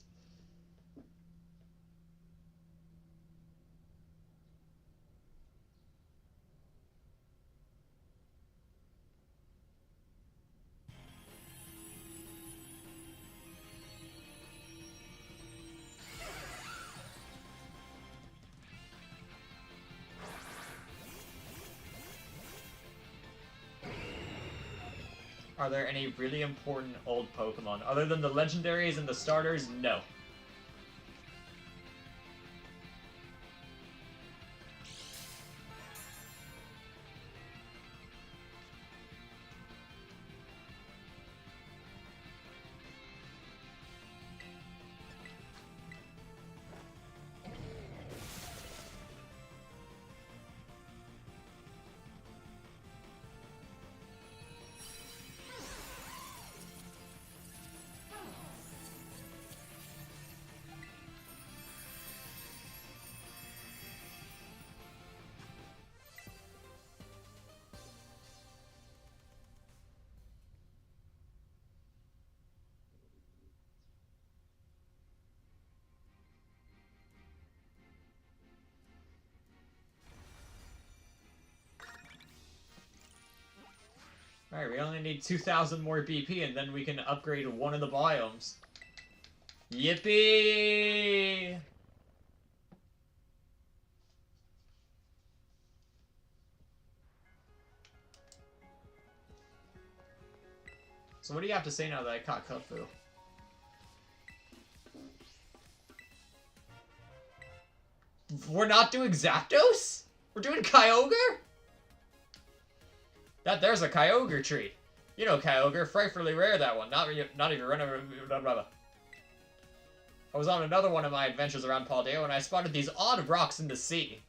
Are there any really important old Pokemon? Other than the legendaries and the starters, no. Alright, we only need 2,000 more BP and then we can upgrade one of the biomes. Yippee! So what do you have to say now that I caught Kung-Fu? We're not doing Zapdos? We're doing Kyogre? There's a Kyogre tree. You know Kyogre, frightfully rare that one. Not even running. Blah, blah, blah. I was on another one of my adventures around Paldea when I spotted these odd rocks in the sea.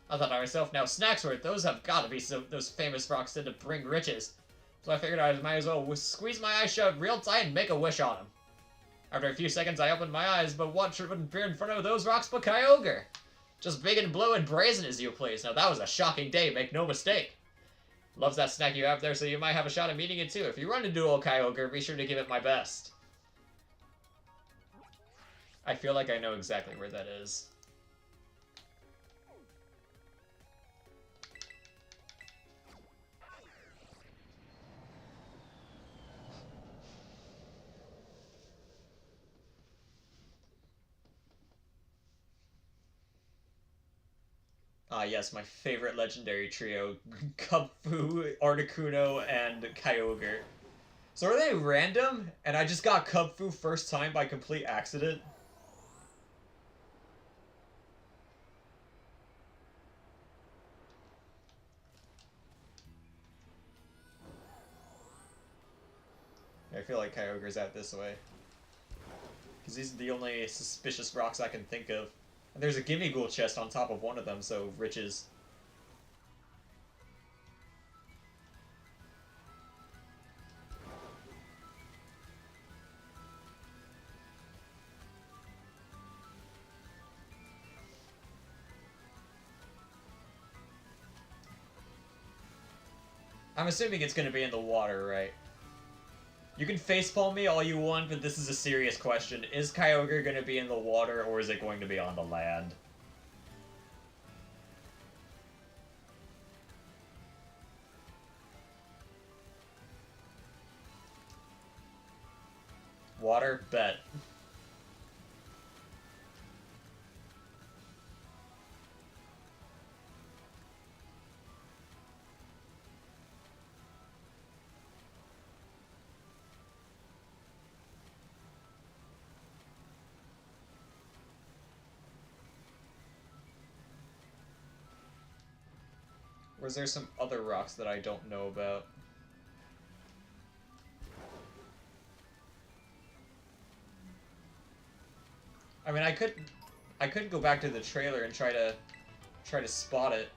I thought to myself, now Snacksworth, those have got to be those famous rocks that bring riches. So I figured I might as well squeeze my eyes shut real tight and make a wish on them. After a few seconds, I opened my eyes, but what should appear in front of those rocks but Kyogre? Just big and blue and brazen as you please. Now that was a shocking day, make no mistake. Loves that snack you have there, so you might have a shot at meeting it too. If you run into old Kyogre, be sure to give it my best. I feel like I know exactly where that is. Ah, yes, my favorite legendary trio, Kubfu, Articuno, and Kyogre. So are they random? And I just got Kubfu first time by complete accident? I feel like Kyogre's out this way. Because these are the only suspicious rocks I can think of. And there's a Gimmighoul chest on top of one of them, so riches. I'm assuming it's going to be in the water, right? You can facepalm me all you want, but this is a serious question. Is Kyogre going to be in the water, or is it going to be on the land? Water? Bet. Or is there some other rocks that I don't know about? I mean, I could go back to the trailer and try to spot it.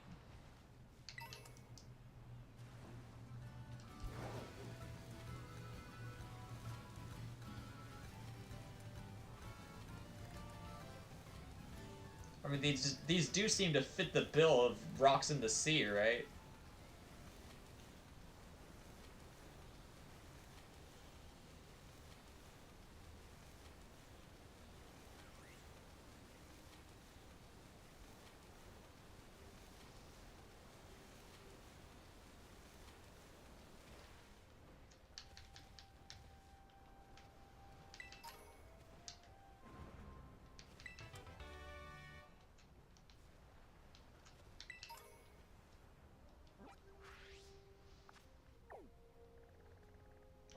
I mean, these do seem to fit the bill of rocks in the sea, right?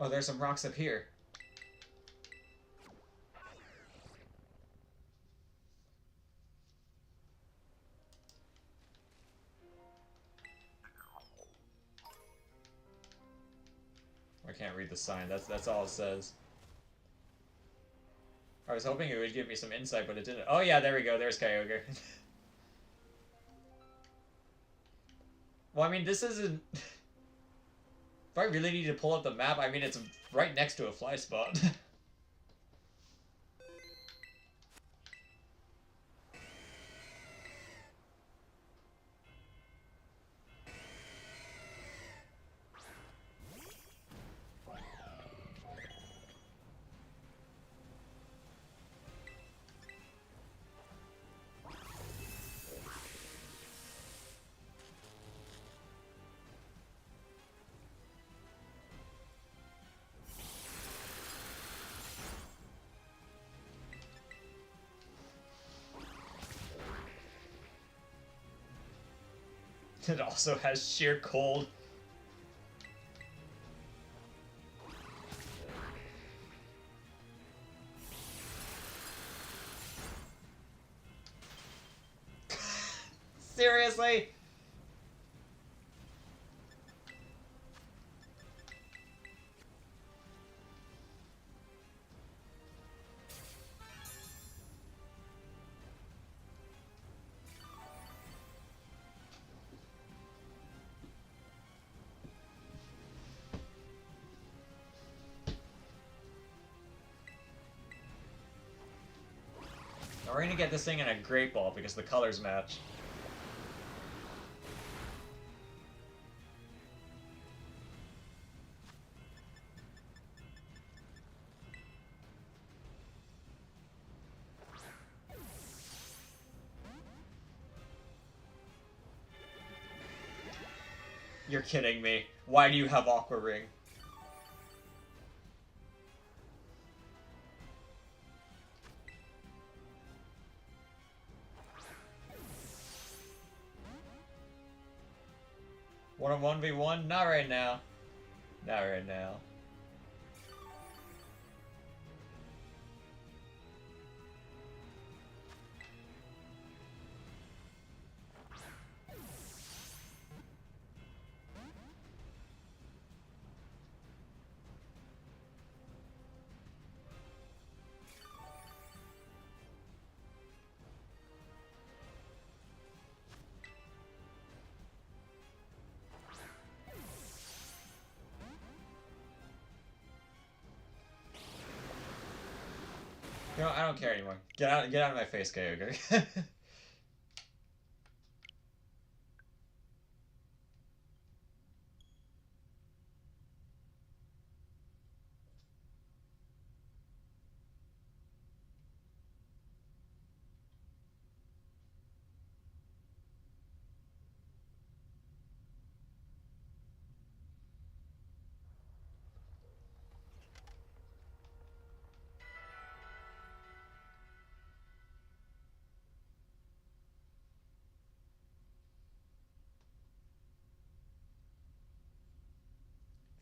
Oh, there's some rocks up here. I can't read the sign. That's all it says. I was hoping it would give me some insight, but it didn't. Oh yeah, there we go. There's Kyogre. Well, I mean, this isn't... If I really need to pull up the map, I mean, it's right next to a fly spot. It also has sheer cold. Seriously? Now we're gonna get this thing in a great ball because the colors match. You're kidding me. Why do you have Aqua Ring? Want a 1v1? Not right now. Not right now. You know, I don't care anymore. Get out of my face, Kyogre.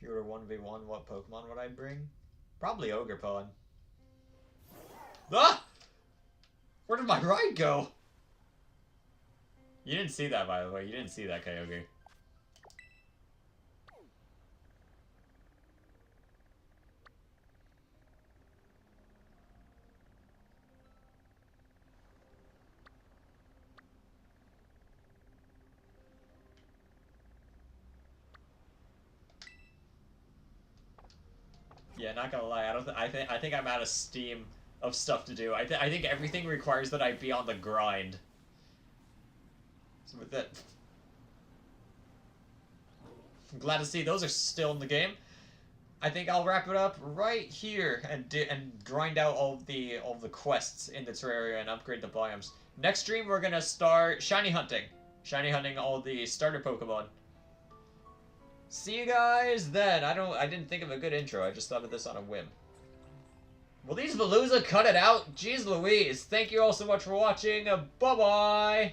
If you were 1v1, what Pokemon would I bring? Probably Ogerpon. Ah! Where did my ride go? You didn't see that, by the way. You didn't see that, Kyogre. Yeah, not gonna lie. I think I'm out of steam of stuff to do. I think everything requires that I be on the grind. So with that, I'm glad to see those are still in the game. I think I'll wrap it up right here and grind out all the quests in the Terraria and upgrade the biomes. Next stream we're gonna start shiny hunting all the starter Pokemon. See you guys then. I didn't think of a good intro. I just thought of this on a whim. Will these Veluza cut it out? Jeez Louise. Thank you all so much for watching. Bye-bye.